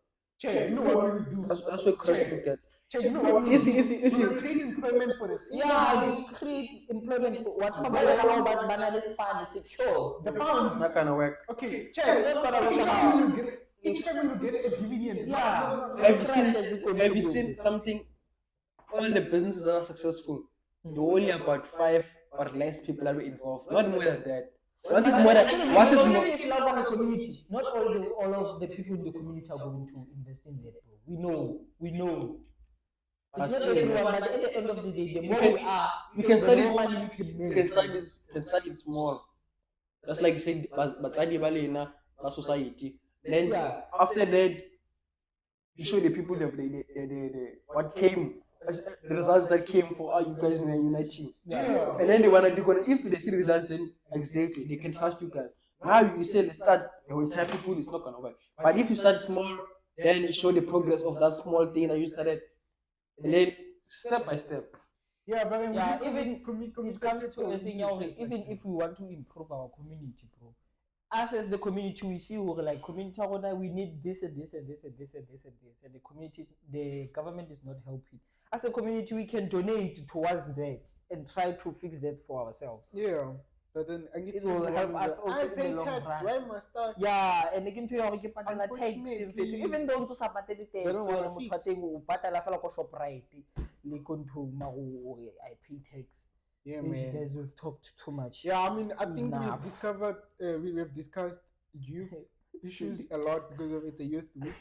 Speaker 2: You know what we do?
Speaker 3: That's what correct gets.
Speaker 2: You know what if you create employment for the
Speaker 1: you create employment for what's about banana fund is secure.
Speaker 2: The funds
Speaker 3: not gonna work.
Speaker 2: Okay, each time you get a dividend.
Speaker 1: Yeah.
Speaker 3: Have you seen something? All the businesses that are successful, there are only about 5 or less people that were involved. Not more than that. What is more?
Speaker 1: If you love a community, not all of the people in the community are going to invest in that. Bro. We know. It's not everyone, but at the end of the day, the more we are, the more money we can make.
Speaker 3: Can start it small. Just like you said, but a society. Then after that, you show the people the what came, the results that came for you guys in a united. And then they wanna do if they see the results, then exactly they can trust you guys. Now you say let's start the entire people, it's not gonna work. But if you start small, then you show the progress of that small thing that you started. And then step by step.
Speaker 2: Yeah, but then
Speaker 1: even it comes to a thing, even if we want to improve our community, bro. Us as the community, we see like community, we need this and this and this and this and this and this, and the government is not helping. As a community, we can donate towards that and try to fix that for ourselves.
Speaker 2: Yeah. But then
Speaker 1: it will help us also in the long run.
Speaker 2: Why must I?
Speaker 1: Yeah, and again, even though to support the tax, I pay tax.
Speaker 2: Yeah, man.
Speaker 1: Guys, we've talked too much.
Speaker 2: Yeah, I mean, I think we have discussed youth issues a lot because of it's a youth week.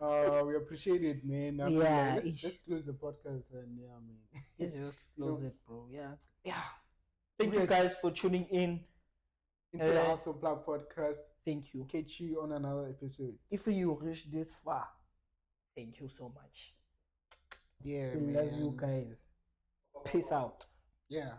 Speaker 2: We appreciate it, man. Let's close the podcast and man.
Speaker 1: Let's just close it, bro. Yeah.
Speaker 2: Yeah.
Speaker 1: Thank you guys for tuning in
Speaker 2: into the House of Black podcast.
Speaker 1: Thank you.
Speaker 2: Catch you on another episode.
Speaker 1: If you reach this far, thank you so much.
Speaker 2: Yeah,
Speaker 1: we love you guys. Peace out.
Speaker 2: Yeah.